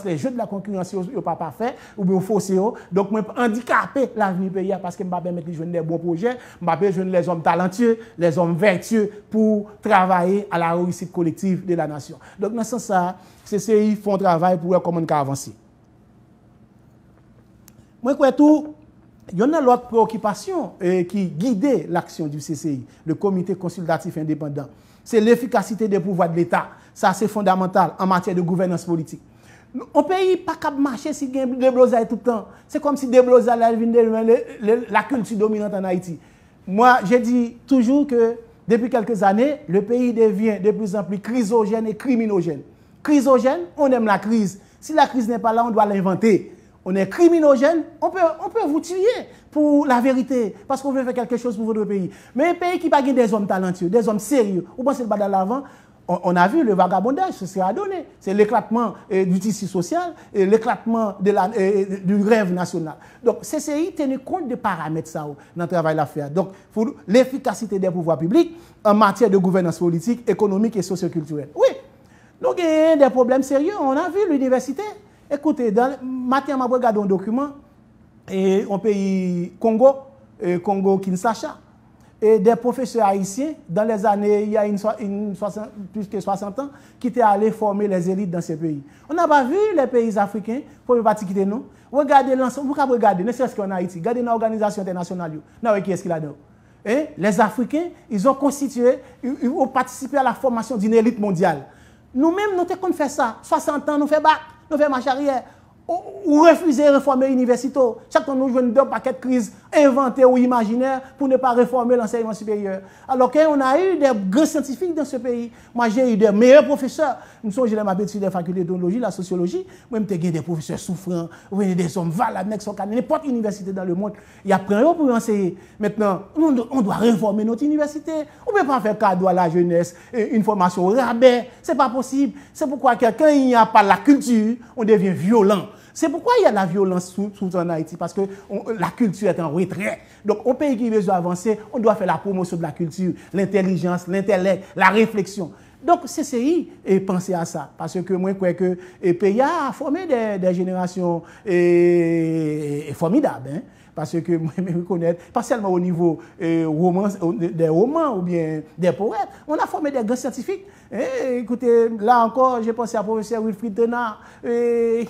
les jeux de la concurrence yo pas fait ou bien forcé donc moi handicapé l'avenir pays parce que m'pa permettre de joindre des bons projets m'pa permettre joindre les hommes talentueux les hommes vertueux pour travailler à la réussite collective de la nation donc dans ce sens ça CCI font travail pour voir comment on avancer. Moi, je crois tout, il y a une autre préoccupation qui guide l'action du CCI, le Comité consultatif indépendant. C'est l'efficacité des pouvoirs de l'État. Ça, c'est fondamental en matière de gouvernance politique. On pays pas capable marcher si il y a des blosailles tout le temps. C'est comme si des blosailles viennent la culture dominante en Haïti. Moi, j'ai dit toujours que depuis quelques années, le pays devient de plus en plus chrysogène et criminogène. Chrysogène, on aime la crise. Si la crise n'est pas là, on doit l'inventer. On est criminogène, on peut vous tuer pour la vérité, parce qu'on veut faire quelque chose pour votre pays. Mais un pays qui n'a pas des hommes talentueux, des hommes sérieux, vous pensez que dans l'avant, on a vu le vagabondage, ce sera donné. C'est l'éclatement du tissu social, l'éclatement du rêve national. Donc, CCI tenu compte des paramètres ça, dans le travail à faire. Donc, pour l'efficacité des pouvoirs publics en matière de gouvernance politique, économique et socioculturelle. Oui, donc il y a des problèmes sérieux. On a vu l'université. Écoutez, matin, je regarde un document, et on pays Congo, Kinshasa, et des professeurs haïtiens, dans les années, il y a plus que 60 ans, qui étaient allés former les élites dans ces pays. On n'a pas vu les pays africains, pour ne pas quitter nous. Regardez l'ensemble, vous pouvez regarder, ne serait-ce qu'en Haïti, regardez dans l'organisation internationale, qui est-ce qu'il a dedans. Les Africains, ils ont constitué, ils ont participé à la formation d'une élite mondiale. Nous-mêmes, nous avons fait ça. 60 ans, nous faisons bac, nous faisons marche arrière. Ou refuser de réformer l'université. Chaque fois, nous jouons deux paquets de crises inventées ou imaginaires pour ne pas réformer l'enseignement supérieur. Alors qu'on a eu des grands scientifiques dans ce pays. Moi, j'ai eu des meilleurs professeurs. Nous sommes j'ai ma sur des facultés d'ethnologie, la sociologie. Moi, j'ai des professeurs souffrants, des hommes valables, n'importe université dans le monde. Il y a plein pour enseigner. Maintenant, on doit réformer notre université. On ne peut pas faire cadeau à la jeunesse, une formation au rabais. Ce n'est pas possible. C'est pourquoi quand il n'y a pas la culture, on devient violent. C'est pourquoi il y a de la violence en Haïti, parce que la culture est en retrait. Donc, un pays qui veut avancer, on doit faire la promotion de la culture, l'intelligence, l'intellect, la réflexion. Donc, CCI, pensez à ça, parce que moi, je crois que le pays a formé des générations formidables. Hein? Parce que moi, je reconnais, pas seulement au niveau des romans ou bien des poètes, on a formé des grands scientifiques. Écoutez, là encore, j'ai pensé à professeur Wilfried Tenard, des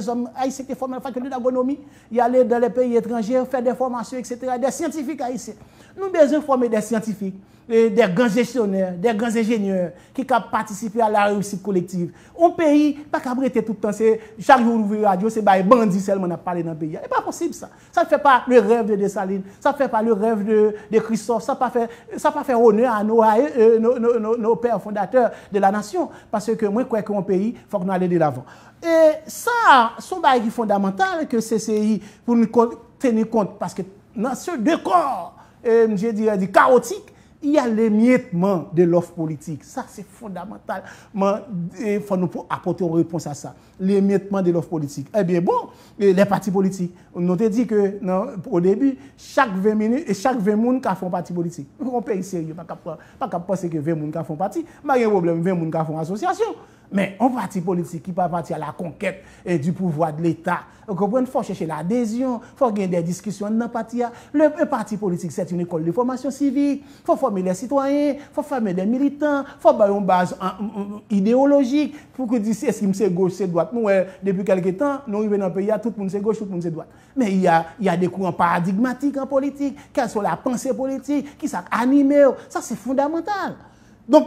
hommes haïtiens qui formés à la faculté d'agronomie, y aller dans les pays étrangers, faire des formations, etc. Des scientifiques haïtiens. Nous devons besoin de former des scientifiques, des grands gestionnaires, des grands ingénieurs qui peuvent participer à la réussite collective. Un pays, pas qu'à prêter tout le temps, c'est chaque jour ouvrir la radio, c'est des bandits seulement à parler dans le pays. Ce n'est pas possible ça. Ça ne fait pas le rêve de Dessalines, ça ne fait pas le rêve de Christophe, ça ne fait pas honneur à nos pères fondateurs de la nation. Parce que moi, je crois qu'un pays, il faut qu'on aille de l'avant. Et ça, c'est un bagage fondamental que CCI, pour nous tenir compte, parce que dans ce décor, je dirais, chaotique, il y a l'émiettement de l'offre politique. Ça, c'est fondamental. Il faut nous apporter une réponse à ça. L'émiettement de l'offre politique. Eh bien, bon, les partis politiques, on a dit que au début, chaque 20 minutes, et chaque 20 personnes qui font parti politique. On paye sérieux, pas qu'à penser que 20 personnes qui font parti, mais il y a un problème, 20 personnes qui font association. Mais un parti politique qui ne peut pas partir à la conquête du pouvoir de l'État, il faut chercher l'adhésion, il faut gagner des discussions dans le parti. Le parti politique, c'est une école de formation civique, il faut former les citoyens, il faut former des militants, il faut avoir une base idéologique pour que dire est-ce que c'est gauche, c'est droite. Nous, depuis quelques temps, nous arrivons dans le pays, tout le monde c'est gauche, tout le monde c'est droite. Mais il y a des courants paradigmatiques en politique, quelle soit la pensée politique, qui s'anime, ça c'est fondamental. Donc,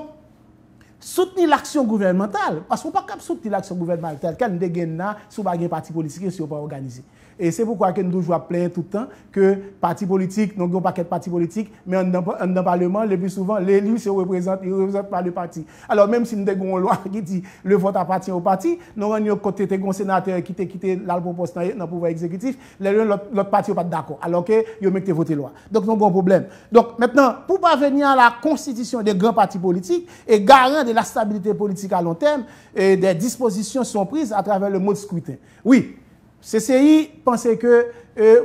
soutenir l'action gouvernementale, parce qu'on ne peut pas soutenir l'action gouvernementale, quand on a un parti politique, si on ne peut pas organiser. Et c'est pourquoi que nous toujours plaindre tout le temps que parti politique, nous avons un paquet de partis politiques, mais dans le Parlement, le plus souvent, l'élu se représente, il ne représente pas le parti. Alors même si nous avons une loi qui dit le vote appartient au parti, nous avons côté un sénateur qui a quitté la proposition dans le pouvoir exécutif, l'autre parti n'est pas d'accord, alors que vous mettez voter loi. Donc nous avons un problème. Donc maintenant, pour parvenir à la constitution des grands partis politiques et garant de la stabilité politique à long terme, des dispositions sont prises à travers le mode scrutin. Oui, CCI pensait que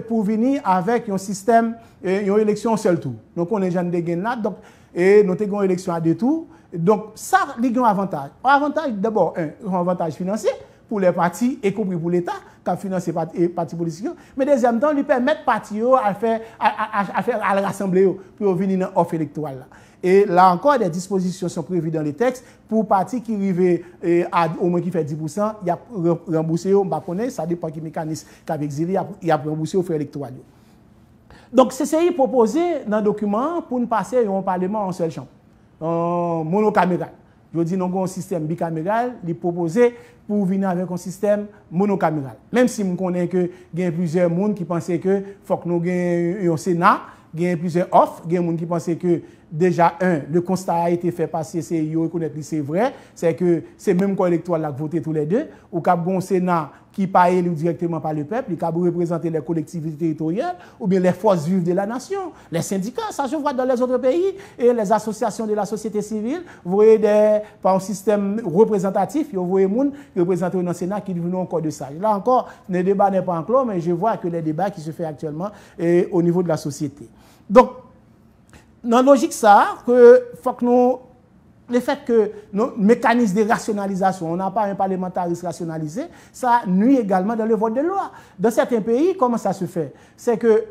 pour venir avec un système, une élection en seul tour. Donc on est jeune de gain là, donc nous avons une élection à deux tours. Donc ça, il y a un avantage. Un avantage d'abord, un avantage financier pour les partis, y compris pour l'État, qui a financé les partis politiques. Mais deuxième temps, lui permettre partis à rassembler pour venir dans l'offre électorale. Et là encore, des dispositions sont prévues dans les textes pour partis qui arrivent au moins qui fait 10%, il y a remboursé, ça dépend du mécanisme qui a exilé, il y a remboursé aux frais électoraux. Donc, CCI proposé dans le document pour nous passer au Parlement en seule chambre, monocaméral. Je dis non, un système bicaméral, il est proposé pour venir avec un système monocaméral. Même si nous connaissons que il y a plusieurs personnes qui pensent que faut que nous ayons un Sénat, il y a plusieurs offres, il y a des gens qui pensent que déjà, le constat a été fait par CCI, reconnaître que c'est vrai, c'est que c'est même corps électoral qui a voté tous les deux, ou qu'il y a un Sénat qui n'est pas élu directement par le peuple, qui a représenter les collectivités territoriales, ou bien les forces vives de la nation, les syndicats, ça je vois dans les autres pays, et les associations de la société civile, vous voyez par un système représentatif, vous voyez des gens qui représentent dans le Sénat qui deviennent encore de ça. Là encore, le débat n'est pas enclos, mais je vois que les débats qui se font actuellement au niveau de la société. Donc, dans la logique, ça, que faut que nous, le fait que nos mécanismes de rationalisation, on n'a pas un parlementarisme rationalisé, ça nuit également dans le vote de loi. Dans certains pays, comment ça se fait? C'est que,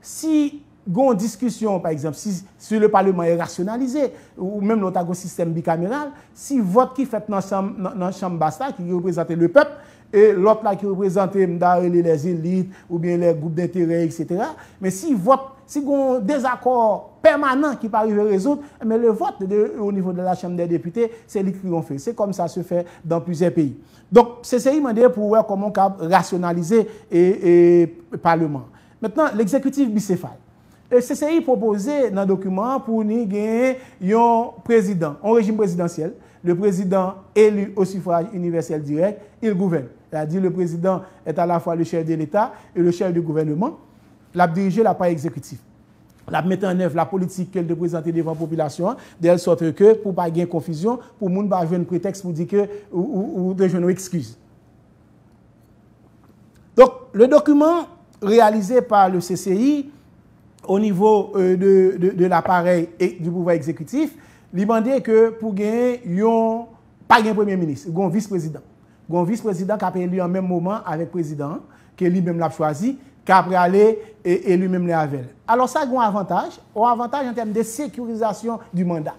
si il y a une discussion, par exemple, si le Parlement est rationalisé, ou même notre système bicaméral, si vote qui fait dans la chambre basta, qui représente le peuple, et l'autre là qui représente les élites, ou bien les groupes d'intérêt, etc. Mais si vote, si il y a un désaccord permanent qui peut arriver à résoudre, mais le vote au niveau de la Chambre des députés, c'est lui qui l'ont fait. C'est comme ça se fait dans plusieurs pays. Donc, CCI m'a dit pour voir comment on peut rationaliser le Parlement. Maintenant, l'exécutif bicéphale. Le CCI proposé dans le document pour nous gagner un président, un régime présidentiel. Le président élu au suffrage universel direct, il gouverne. C'est-à-dire le président est à la fois le chef de l'État et le chef du gouvernement. La diriger l'appareil exécutif. La mettre en œuvre la politique qu'elle doit présenter devant la population, de sorte que, pour ne pas gagner confusion, pour ne pas avoir un prétexte pour dire que, ou de jouer une excuse. Donc, le document réalisé par le CCI, au niveau de l'appareil et du pouvoir exécutif, il demandait que pour gagner, pas un premier ministre, un vice-président. Un vice-président qui a été élu en même moment avec le président, que lui-même l'a choisi, qui a aller et lui-même l'a avec. Alors ça a un avantage en termes de sécurisation du mandat.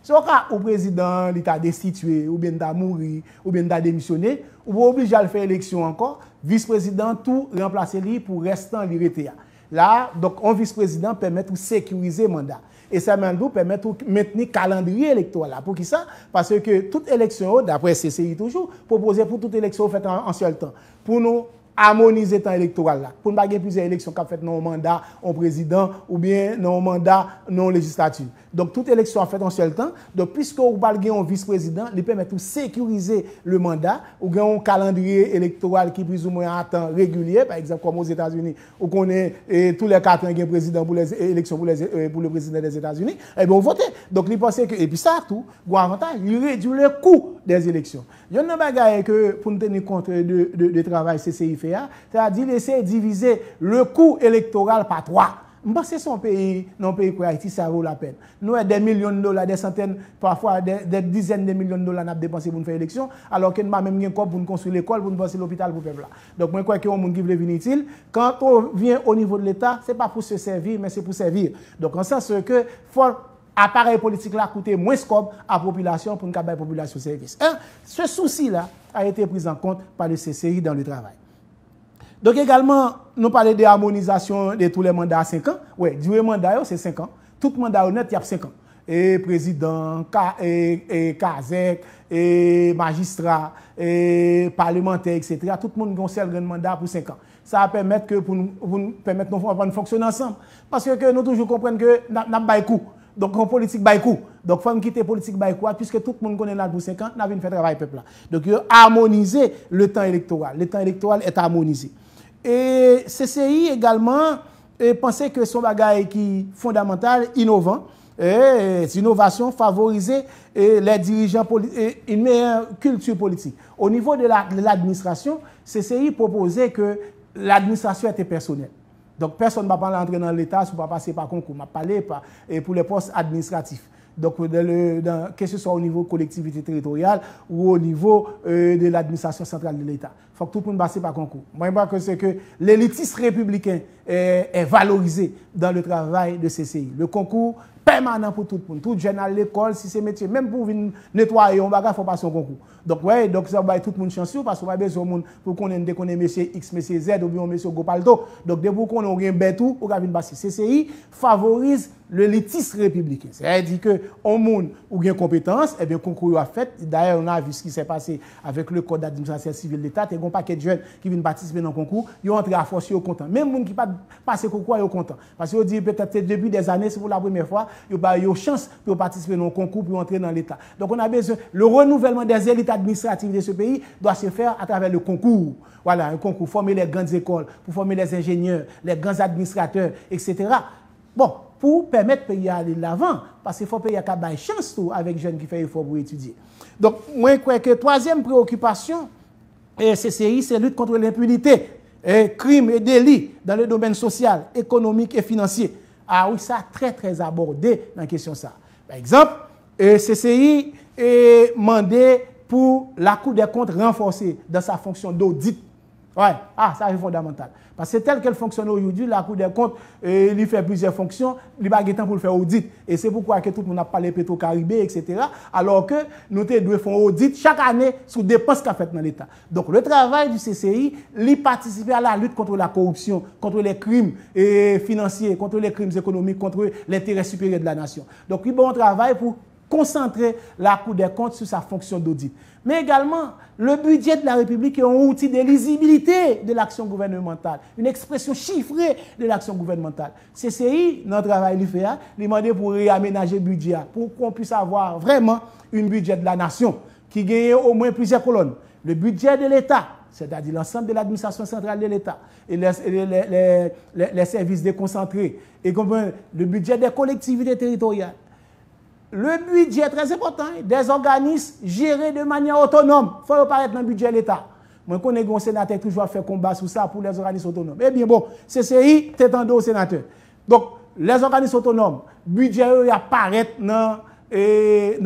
Si au cas où le président l'État destitué, ou bien d'à mourir, ou bien d'à démissionner, ou bien obligé à faire élection encore, vice-président tout remplacer lui pour rester en liberté. Là, donc, un vice-président permet de sécuriser le mandat. Et ça permet de maintenir le calendrier électoral. Pour qui ça? Parce que toute élection, d'après CCI toujours, proposée pour toute élection faite en seul temps. Pour nous harmoniser le temps électoral là. Pour ne pas avoir plusieurs élections qui fait non mandat en président ou bien non mandat non législature. Donc toute élection faite en seul temps. Donc puisque vous parlez un vice-président, il permet de sécuriser le mandat ou un calendrier électoral qui est plus ou moins à temps régulier, par exemple comme aux États-Unis où on est tous les 4 ans il y a un président pour les élections pour le président des États-Unis, et bien on vote. Donc il pense que et puis ça tout, un avantage, il réduit le coût des élections. Il y a une bagaille que pour nous tenir compte de travail CCI fait, c'est-à-dire essayer de diviser le coût électoral par 3. Je pense que son pays, non pays comme Haïti, ça vaut la peine. Nous avons des millions de dollars, des centaines, parfois des dizaines de millions de dollars à dépenser pour faire l'élection, alors que nous n'avons même pas pour construire l'école, pour construire l'hôpital pour le peuple. Donc, moi, je crois qu'il y a un monde qui veut venir utile. Quand on vient au niveau de l'État, ce n'est pas pour se servir, mais c'est pour servir. Donc, en sens que faut appareil politique là coûter moins scope à la population pour une la population service. Ce souci-là a été pris en compte par le CCI dans le travail. Donc également, nous parlons de l'harmonisation de tous les mandats à 5 ans. Oui, durée mandat, c'est 5 ans. Tout mandat honnête, il y a 5 ans. Et président, CASEC, et magistrat, et parlementaire, etc. Tout le monde a un seul grand mandat pour 5 ans. ça va permettre que pour nous permettre de fonctionner ensemble. Parce que nous toujours comprenons que nous avons des coups. Donc, en politique, il coup. Donc, il faut quitter la politique, puisque tout le monde connaît là pour 5 ans, nous avons fait travail peuple là. Donc, il faut harmoniser le temps électoral. Le temps électoral est harmonisé. Et CCI également, pensait que son bagage qui est fondamental, innovant, et l'innovation favoriser les dirigeants politiques, une meilleure culture politique. Au niveau de l'administration, CCI proposait que l'administration était personnelle. Donc, personne ne va pas entrer dans l'État si on ne va pas passer par concours. On va parler pour les postes administratifs. Donc, que ce soit au niveau collectivité territoriale ou au niveau de l'administration centrale de l'État. Il faut que tout le monde passe par concours. Moi, je crois que c'est que l'élitisme républicain est valorisé dans le travail de CCI. Le concours permanent pour tout le monde. Tout jeune à l'école, si c'est métier, même pour venir nettoyer, on va faut passer au concours. Donc, ouais, donc ça va tout le monde chanceux parce qu'on va besoin de monde pour qu'on ait monsieur X, monsieur Z ou bien monsieur Gopaldo. Donc, dès qu'on a un bétou, on va venir passer. CCI favorise l'élitisme républicain. C'est-à-dire que on monde ou bien compétence, et bien concours a fait. D'ailleurs, on a vu ce qui s'est passé avec le code d'administration civile de l'État. Il y a un paquet de jeunes qui viennent participer dans le concours, ils ont entré à force, ils sont contents. Même les gens qui pas passé le concours, ils sont contents. Parce qu'ils disent peut-être depuis des années, c'est pour la première fois, ils ont chance pour participer dans le concours, pour entrer dans l'État. Donc on a besoin, le renouvellement des élites administratives de ce pays doit se faire à travers le concours. Voilà, un concours, former les grandes écoles, pour former les ingénieurs, les grands administrateurs, etc. Bon, pour permettre le pays d'aller de l'avant, parce qu'il faut payer à une chance avec les jeunes qui font effort pour étudier. Donc, moi, je crois que la troisième préoccupation, CCI, c'est la lutte contre l'impunité, crimes et délits dans le domaine social, économique et financier. Ah oui, ça très, très abordé dans la question ça. Par exemple, CCI est demandé pour la Cour des comptes renforcée dans sa fonction d'audit. Ouais, ça c'est fondamental. Parce que tel qu'elle fonctionne aujourd'hui, la Cour des comptes, il fait plusieurs fonctions, il n'a pas de temps pour le faire audit. Et c'est pourquoi que tout le monde a parlé Petro-Caribé, etc. Alors que nous devons faire audit chaque année sur les dépenses qu'a fait dans l'État. Donc le travail du CCI, il participe à la lutte contre la corruption, contre les crimes financiers, contre les crimes économiques, contre l'intérêt supérieur de la nation. Donc il y a un travail pour concentrer la Cour des comptes sur sa fonction d'audit. Mais également, le budget de la République est un outil de lisibilité de l'action gouvernementale, une expression chiffrée de l'action gouvernementale. CCI, notre travail, il fait, il demande pour réaménager le budget, pour qu'on puisse avoir vraiment un budget de la nation qui gagne au moins plusieurs colonnes. Le budget de l'État, c'est-à-dire l'ensemble de l'administration centrale de l'État et les services déconcentrés, et le budget des collectivités territoriales. Le budget est très important, des organismes gérés de manière autonome. Il faut apparaître dans le budget de l'État. Moi, je connais un sénateur qui toujours fait combat sur ça pour les organismes autonomes. Eh bien, bon, CCI, t'es au sénateur. Donc, les organismes autonomes, budget apparaît dans les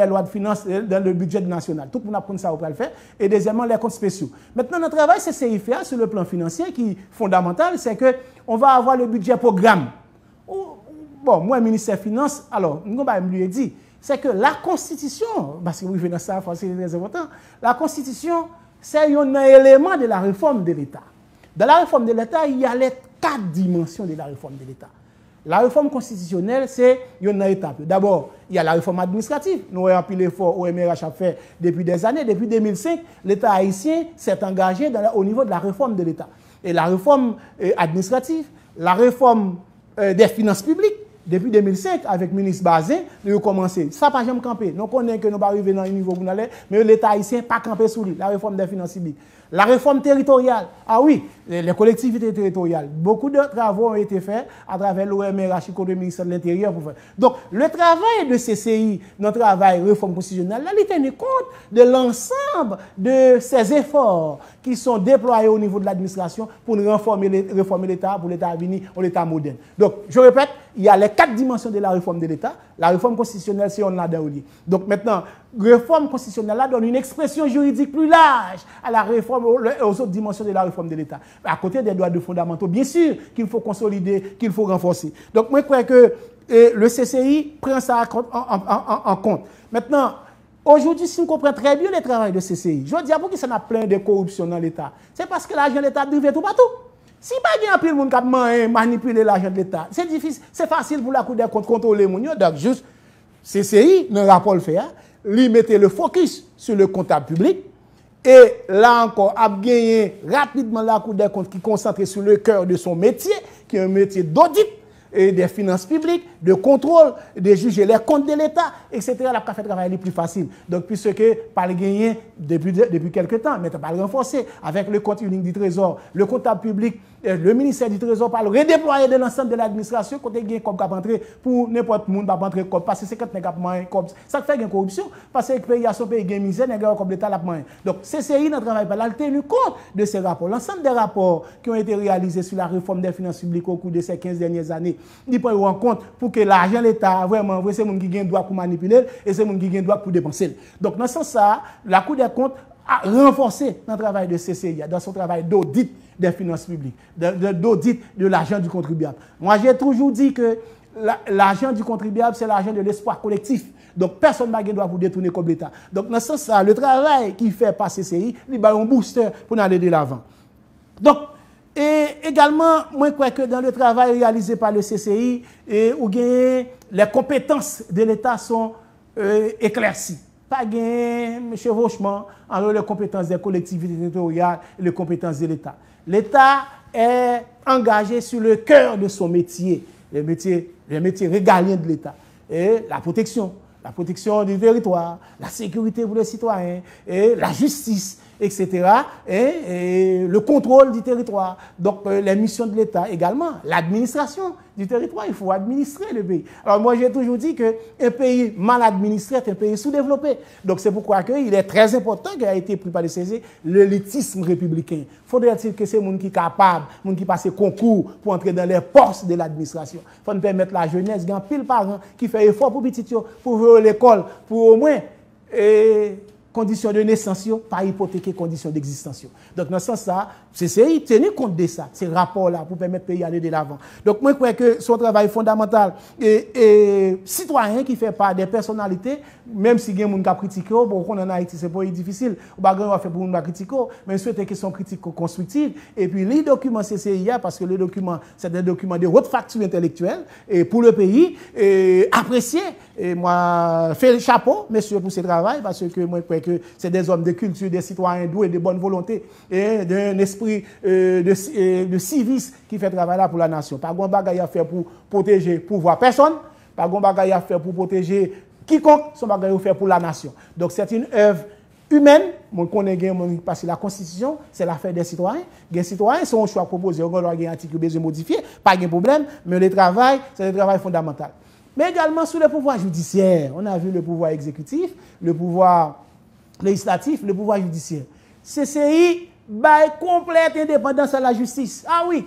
lois de finances, dans le budget national. Tout le monde apprend ça au le faire. Et deuxièmement, les comptes spéciaux. Maintenant, notre travail, CCI fait sur le plan financier qui est fondamental, c'est qu'on va avoir le budget programme. Bon, moi, ministère des Finances, alors, nous avons lui dit, c'est que la Constitution, parce que vous venez dans ça, c'est très important, la Constitution, c'est un élément de la réforme de l'État. Dans la réforme de l'État, il y a les 4 dimensions de la réforme de l'État. La réforme constitutionnelle, c'est une étape. D'abord, il y a la réforme administrative. Nous avons appris l'effort au MRH a fait depuis des années. Depuis 2005, l'État haïtien s'est engagé au niveau de la réforme de l'État. Et la réforme administrative, la réforme des finances publiques, depuis 2005, avec le ministre Bazin, nous avons commencé. Ça n'a pas jamais campé. Nous connaissons que nous pas arriver dans le niveau où nous allons, mais l'État haïtien n'a pas campé sous lui. La réforme des finances publiques. La réforme territoriale. Ah oui, les collectivités territoriales. Beaucoup de travaux ont été faits à travers l'OMRH et le ministère de l'Intérieur. Donc, le travail de CCI, notre travail réforme constitutionnelle, là, il tient compte de l'ensemble de ces efforts qui sont déployés au niveau de l'administration pour réformer l'État, pour l'État à venir, pour l'État moderne. Donc, je répète, il y a les 4 dimensions de la réforme de l'État. La réforme constitutionnelle, c'est on l'a dans. Donc, maintenant, réforme constitutionnelle là donne une expression juridique plus large à la réforme, aux autres dimensions de la réforme de l'État. À côté des droits de fondamentaux, bien sûr, qu'il faut consolider, qu'il faut renforcer. Donc, moi, je crois que le CCI prend ça en compte. Maintenant, aujourd'hui, si on comprend très bien le travail de CCI, je veux dire, pour qui ça n'a plein de corruption dans l'État, c'est parce que l'argent de l'État drive tout partout. Si pas bien plus de monde qui manipuler l'argent de l'État, c'est difficile, c'est facile pour la Cour des comptes contrôler les gens. Donc, juste, CCI, dans le rapport le fait, lui mettait le focus sur le comptable public Et là encore, a gagné rapidement la Cour des comptes qui est concentrée sur le cœur de son métier, qui est un métier d'audit et des finances publiques, de contrôle, de juger les comptes de l'État, etc. La fait travailler plus facile. Donc, puisque pas le gagner depuis quelques temps, mais pas le renforcer avec le compte unique du Trésor, le comptable public, le ministère du Trésor par le redéployer de l'ensemble de l'administration, côté gain comme cap entrer pour n'importe monde pas rentrer comme parce que c'est quand nèg moyen comme ça fait gain corruption parce que le pays a son pays gain misère nèg comme l'État la moyen. Donc CCI n'a travaille pas là, il tenu compte de ces rapports. L'ensemble des rapports qui ont été réalisés sur la réforme des finances publiques au cours de ces 15 dernières années, ils prennent en compte pour que l'argent de l'État vraiment c'est monde qui gain droit pour manipuler et c'est monde qui gain droit pour dépenser. Donc dans ce sens ça, la Cour des comptes a renforcé dans le travail de CCI, dans son travail d'audit des finances publiques, d'audit de l'argent du contribuable. Moi, j'ai toujours dit que l'argent du contribuable, c'est l'argent de l'espoir collectif. Donc, personne ne doit vous détourner comme l'État. Donc, dans ce sens-là, le travail qui fait par CCI, il a un booster pour aller de l'avant. Donc, et également, moi, je crois que dans le travail réalisé par le CCI, les compétences de l'État sont éclaircies. Pas gain chevauchement entre les compétences des collectivités territoriales et les compétences de l'État. L'État est engagé sur le cœur de son métier, les métiers régaliens de l'État. Et la protection du territoire, la sécurité pour les citoyens, et la justice, etc. Et le contrôle du territoire. Donc, les missions de l'État également, l'administration du territoire, il faut administrer le pays. Alors, moi, j'ai toujours dit qu'un pays mal administré est un pays sous-développé. Donc, c'est pourquoi il est très important qu'il ait été pris par le CG, l'élitisme républicain. Faudrait-il que c'est les gens qui sont capables, les gens qui passent concours pour entrer dans les postes de l'administration. Il faut nous permettre la jeunesse, il y a pile parents qui fait effort pour petit, pour voir l'école, pour au moins conditions de naissance, pas hypothéquer conditions d'existence. Donc, dans ce sens-là, CCI tenu compte de ça, ces rapports-là, pour permettre le pays d'aller de l'avant. Donc, moi, je crois que son travail fondamental et citoyen qui fait part des personnalités, même si il y a des gens qui critiquent, bon, en Haïti, c'est pas difficile, on va faire pour nous critiquer, mais je souhaite qu'ils sont critiques constructives. Et puis, les documents CCI, parce que les documents, c'est des documents de haute facture intellectuelle, et pour le pays, appréciés. Et moi, fais le chapeau, messieurs, pour ce travail, parce que moi, je crois que c'est des hommes de culture, des citoyens doués, de bonne volonté, et d'un esprit de civisme qui fait travail là pour la nation. Pas grand bagaille à faire pour protéger pouvoir personne, pas grand bagaille à faire pour protéger quiconque, son bagaille à faire pour la nation. Donc c'est une œuvre humaine, mon connaît parce que la Constitution, c'est l'affaire des citoyens. Les citoyens sont un choix proposé, on doit un article besoin modifié, pas de problème, mais le travail, c'est le travail fondamental. Mais également sous le pouvoir judiciaire. On a vu le pouvoir exécutif, le pouvoir législatif, le pouvoir judiciaire. CCI baille complète indépendance à la justice. Ah oui,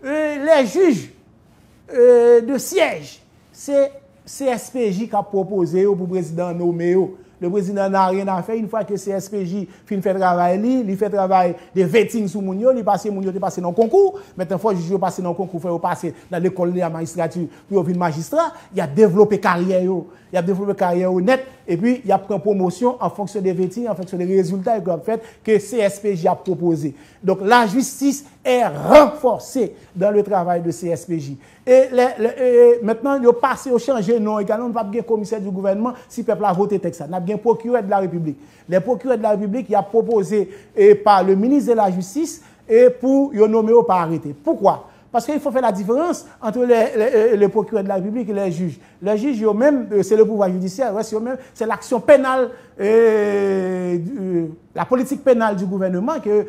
les juges de siège, c'est CSPJ qui a proposé au président nommé. Le président n'a rien à faire. Une fois que CSPJ fait travail, il fait travail de vetting sur Mounio, il passe dans le concours. Maintenant, il faut juger passer dans le concours, il faut passer dans l'école de la magistrature pour devenir magistrat. Il a développé carrière. Il a développé carrière net. Et puis, il a pris promotion en fonction des vettings, en fonction des résultats que CSPJ a proposé. Donc, la justice est renforcée dans le travail de CSPJ. Et maintenant, il a passé au changer non également. On ne va pas commissaire du gouvernement si le peuple a voté texte. On a bien procureur de la République. Les procureurs de la République, il a proposé par le ministre de la Justice et pour le nommer au par arrêté. Pourquoi? Parce qu'il faut faire la différence entre les procureurs de la République et les juges. Les juges, même, c'est le pouvoir judiciaire, c'est l'action pénale, la politique pénale du gouvernement que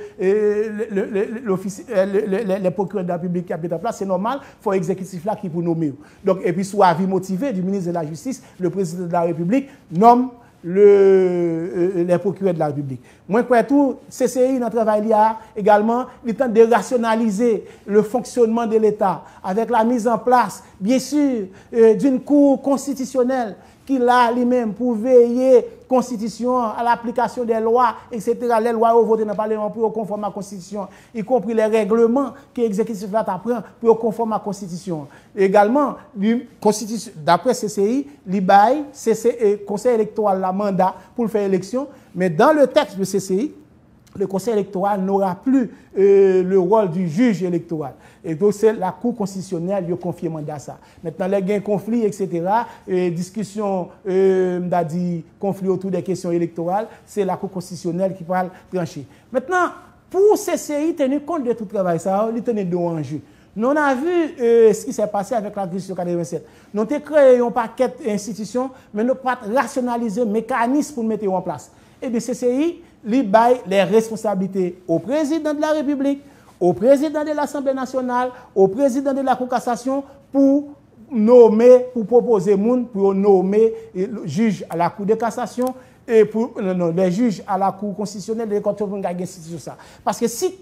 les procureurs de la République qui habitent en place, c'est normal, il faut l'exécutif là qui pour nommer. Donc, et puis, sous avis motivé du ministre de la Justice, le président de la République nomme les procureurs de la République. Moi, je tout, CCI, dans le travail, il y a également le temps de rationaliser le fonctionnement de l'État avec la mise en place, bien sûr, d'une cour constitutionnelle qui l'a lui-même pour veiller Constitution, à l'application des lois, etc. Les lois au voté dans le Parlement pour conformer à la Constitution, y compris les règlements que l'exécutif apprend pour conformer à la Constitution. Également, d'après CCI, l'IBAI, Conseil électoral, la mandat pour faire élection, mais dans le texte de CCI, le conseil électoral n'aura plus le rôle du juge électoral. Et donc, c'est la Cour constitutionnelle qui a confié mandat à ça. Maintenant, les gains conflits, etc., discussion, conflits autour des questions électorales, c'est la Cour constitutionnelle qui va trancher. Maintenant, pour CCI, tenir compte de tout le travail, ça, il tenait deux enjeux. Nous on a vu ce qui s'est passé avec la Constitution 87. Nous avons créé un paquet d'institutions, mais nous n'avons pas rationalisé le mécanisme pour le mettre en place. Et bien, CCI, il baille les responsabilités au président de la République, au président de l'Assemblée nationale, au président de la Cour de cassation pour nommer, pour proposer moun, pour nommer le juge à la Cour de cassation et pour les juges à la Cour constitutionnelle et les contrôles pour gagner ça. Parce que si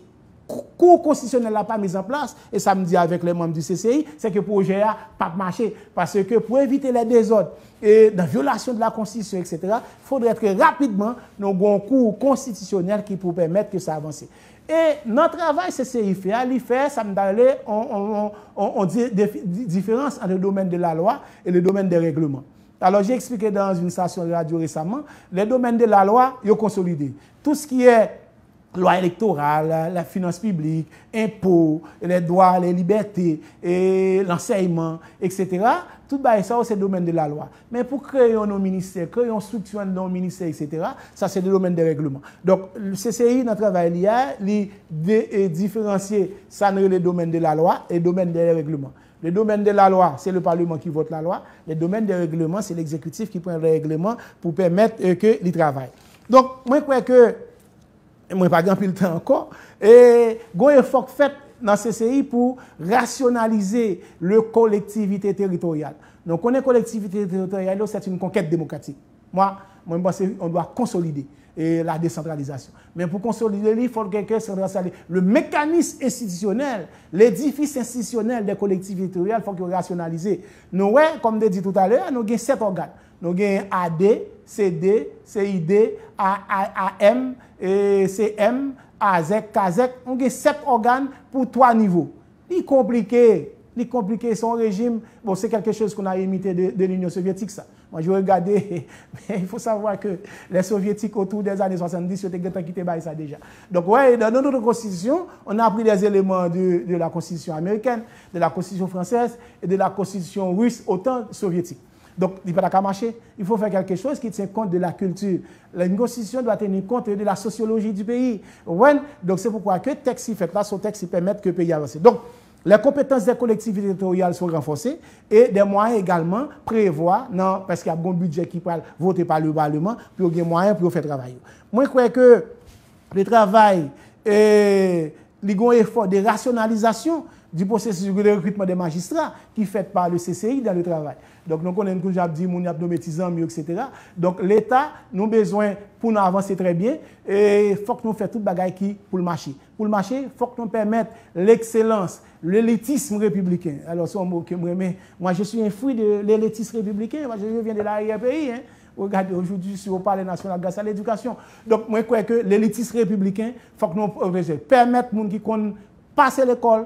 Cour constitutionnelle n'a pas mis en place, et ça me dit avec les membres du CCI, c'est que le projet n'a pas marché. Parce que pour éviter les désordres et la violation de la Constitution, etc., il faudrait que rapidement, nous ayons un cours constitutionnel qui peut permettre que ça avance. Et notre travail, CCI fait, ça me donne on dit différence entre le domaine de la loi et le domaine des règlements. Alors, j'ai expliqué dans une station de radio récemment, les domaines de la loi, ils sont consolidés. Tout ce qui est loi électorale, la finance publique, impôts, les droits, les libertés, l'enseignement, etc. Tout ça, c'est le domaine de la loi. Mais pour créer un ministère, créer une structure dans un ministère, etc., ça, c'est le domaine des règlements. Donc, le CCI, notre travail, il différencier ça dans le domaine de la loi et le domaine des règlements. Le domaine de la loi, c'est le Parlement qui vote la loi. Le domaine des règlements, c'est l'exécutif qui prend le règlement pour permettre que il travaille. Donc, moi, je crois que moi, pas grand le temps encore. Et il y a un effort fait dans le CCI pour rationaliser le collectivité territoriale. Donc, on est collectivité territoriale, c'est une conquête démocratique. Moi, je pense qu'on doit consolider la décentralisation. Mais pour consolider, il faut que quelqu'un se rationalise. Le mécanisme institutionnel, l'édifice institutionnel des collectivités territoriales, il faut qu'il soit rationalisé. Nous, comme je l'ai dit tout à l'heure, nous avons 7 organes. Nous avons AD, CD, CID, AM, CM, AZEC, KAZEC. Nous avons 7 organes pour 3 niveaux. C'est compliqué. Son régime, bon, c'est quelque chose qu'on a imité de l'Union soviétique, ça. Moi, je regardais, mais il faut savoir que les soviétiques, autour des années 70, ils ont quitté ça déjà. Donc, ouais, dans notre constitution, on a pris des éléments de la constitution américaine, de la constitution française et de la constitution russe, autant soviétique. Donc, il ne peut pas marcher. Il faut faire quelque chose qui tient compte de la culture. La constitution doit tenir compte de la sociologie du pays. Ouais, donc, c'est pourquoi que le texte fait là, ce texte permet que le pays avance. Donc, les compétences des collectivités territoriales sont renforcées et des moyens également prévoient, parce qu'il y a un bon budget qui peut voter par le Parlement, puis il y a des moyens pour faire travailler. Moi, je crois que le travail et un effort de rationalisation du processus de recrutement des magistrats qui est fait par le CCI dans le travail. Donc, nous connaissons toujours dit, nous avons nos petits amis, etc. Donc, l'État, nous avons besoin, pour nous avancer très bien, et il faut que nous fassions tout le bagage qui pour le marché. Pour le marché, il faut que nous permettions l'excellence, l'élitisme républicain. Alors, c'est un mot que moi, je suis un fruit de l'élitisme républicain, moi, je viens de l'arrière-pays. Regardez, aujourd'hui, sur le Palais national grâce à l'éducation. Donc, moi, je crois que l'élitisme républicain, il faut que nous permettions aux gens qui passent l'école,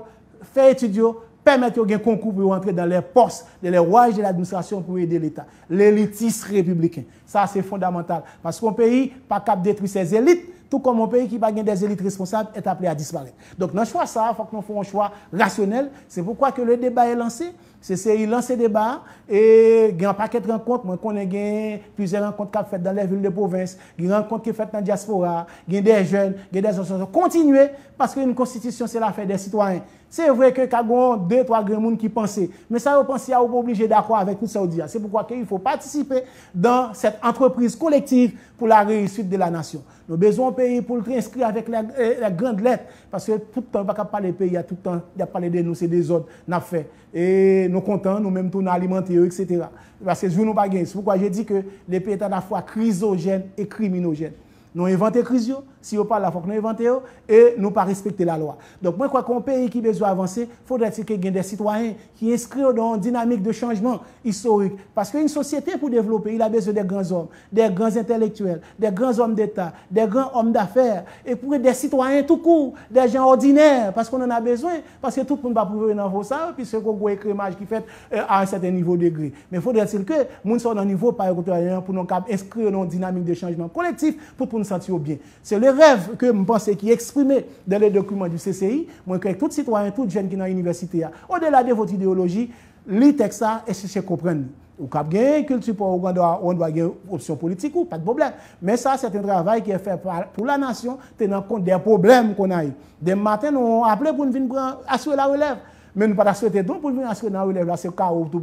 faire étudier, permettre aux gens de concours pour entrer dans les postes, dans les rouages de l'administration pour aider l'État. L'élitisme républicain. Ça, c'est fondamental. Parce qu'un pays pas capable de détruire ses élites, tout comme un pays qui n'a pas des élites responsables est appelé à disparaître. Donc, dans le choix, il faut que nous fassions un choix rationnel. C'est pourquoi que le débat est lancé. Il lance le débat et il y a un paquet de rencontres. Moi, je connais plusieurs rencontres qui sont faites dans les villes de province, il y a des rencontres qui sont faites dans la diaspora, il y a des jeunes, il y a des associations. Continuez, parce qu'une constitution, c'est l'affaire des citoyens. C'est vrai que y a 2-3 grands gens qui pensent, mais ça, vous pensez à vous obliger d'accord avec tout ça. C'est pourquoi il faut participer dans cette entreprise collective pour la réussite de la nation. Nous avons besoin d'un pays pour le inscrire avec la grande lettre, parce que tout le temps, on ne peut pas parler des pays, il y a tout le temps, il y a parlé de nous, c'est des ordres, nous avons fait. Et nous comptons, nous-mêmes, nous alimenter, etc. Parce que je ne veux pas gagner. C'est pourquoi j'ai dit que les pays sont à la fois chrysogènes et criminogènes. Nous inventons les crises, si on parle, il faut que nous inventions et nous ne pas respecter la loi. Donc, moi, je crois qu'un pays qui a besoin d'avancer, il faudrait qu'il y ait des citoyens qui inscrivent dans une dynamique de changement historique. Parce qu'une société, pour développer, il a besoin des grands hommes, des grands intellectuels, des grands hommes d'État, des grands hommes d'affaires, et pour des citoyens tout court, des gens ordinaires, parce qu'on en a besoin, parce que tout le monde va pouvoir dans ça, puisque il y a un écrémage qui fait à un certain niveau de degré. Mais il faudrait que les gens soient dans un niveau par pour nous inscrire dans une dynamique de changement collectif pour nous sentir bien. C'est le rêve que je pense qui est exprimé dans les documents du CCI. Moi, que tout citoyen, tout jeune qui est dans l'université, au-delà de votre idéologie, lit texte ça et chercher à comprendre. Ou cap gain culture pour on doit gagner option politique ou pas de problème. Mais ça c'est un travail qui est fait pour la nation, tenant compte des problèmes qu'on a eu. Des matins nous on appelé pour venir assurer la relève. Mais nous pas souhaiter donc pour venir assurer la relève là c'est chaos pour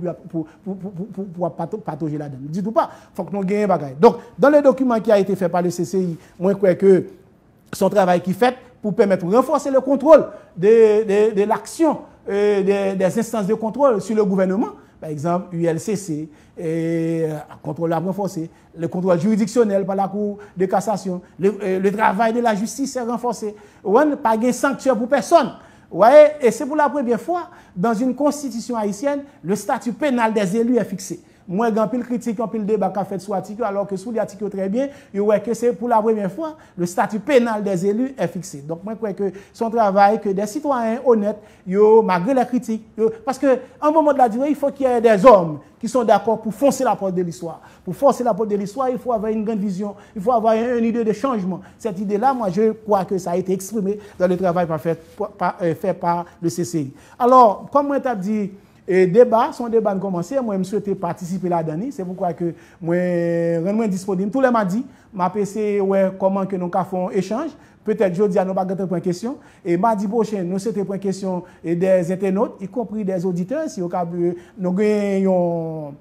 patauger là-dedans. Dis tout pas, faut que nous gagnions bagaille. Donc dans le document qui a été fait par le CCI, moi je crois que son travail qui fait pour permettre de renforcer le contrôle de l'action des instances de contrôle sur le gouvernement. Par exemple, ULCC, contrôle renforcé, le contrôle juridictionnel par la Cour de cassation, le travail de la justice est renforcé. On n'a pas de sanction pour personne. Ouais, et c'est pour la première fois, dans une constitution haïtienne, le statut pénal des élus est fixé. Moi, j'ai un peu de critique, un peu de débat qu'a fait sur l'article, alors que sous l'article très bien, je vois que c'est pour la première fois, le statut pénal des élus est fixé. Donc, moi, je crois que son travail, que des citoyens honnêtes, malgré les critiques, parce qu'à un moment de la durée, il faut qu'il y ait des hommes qui sont d'accord pour foncer la porte de l'histoire. Pour forcer la porte de l'histoire, il faut avoir une grande vision, il faut avoir une idée de changement. Cette idée-là, moi, je crois que ça a été exprimé dans le travail fait par le CCI. Alors, comme moi, tu as dit, et débat, son débat a commencé, moi je souhaitais participer là-dedans, c'est pourquoi que moi suis disponible tous les mardis, m'a PC ouais comment que nous faisons échange, peut-être jeudi nous pas gagner point question et mardi prochain nous souhaitons point question et des internautes y compris des auditeurs si au cas nous gagnons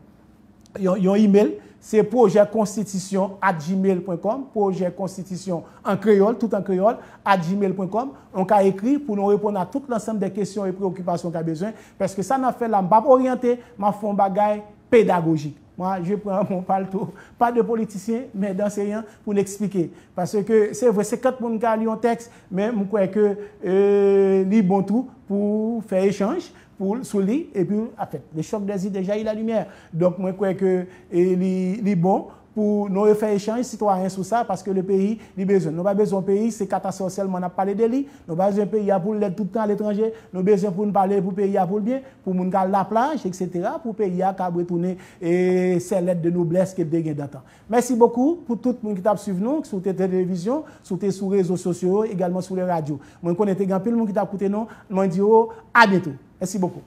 un email c'est projetconstitution@gmail.com, projet constitution en créole, tout en créole, @gmail.com. On a écrit pour nous répondre à tout l'ensemble des questions et préoccupations qu'on a besoin. Parce que ça n'a fait là, je ne vais pas orienter, je fais un bagage pédagogique. Moi, je prends mon paletot, pas de politicien, mais d'enseignant pour l'expliquer. Parce que c'est vrai, c'est quand on a lu un texte, mais je crois que c'est bon tout pour faire échange. Pour souligner et puis en fait le choc des idées déjà il la lumière donc moi je crois que c'est bon pour nous faire échange citoyens sur ça parce que le pays il besoin nous pas besoin pays c'est catastrophe seulement on a parlé de lui nous pas besoin pays pour l'aide tout le temps à l'étranger nous besoin pour nous parler pour pays pour le bien pour moun la plage etc. pour pays à retourner et c'est l'aide de noblesse qu'il dégaine d'antan. Merci beaucoup pour tout le monde qui t'a suivi nous sur tes télévisions sur tes réseaux sociaux également sur les radios moi connais grand pile monde qui t'a écouté nous moi dis à bientôt. Merci beaucoup.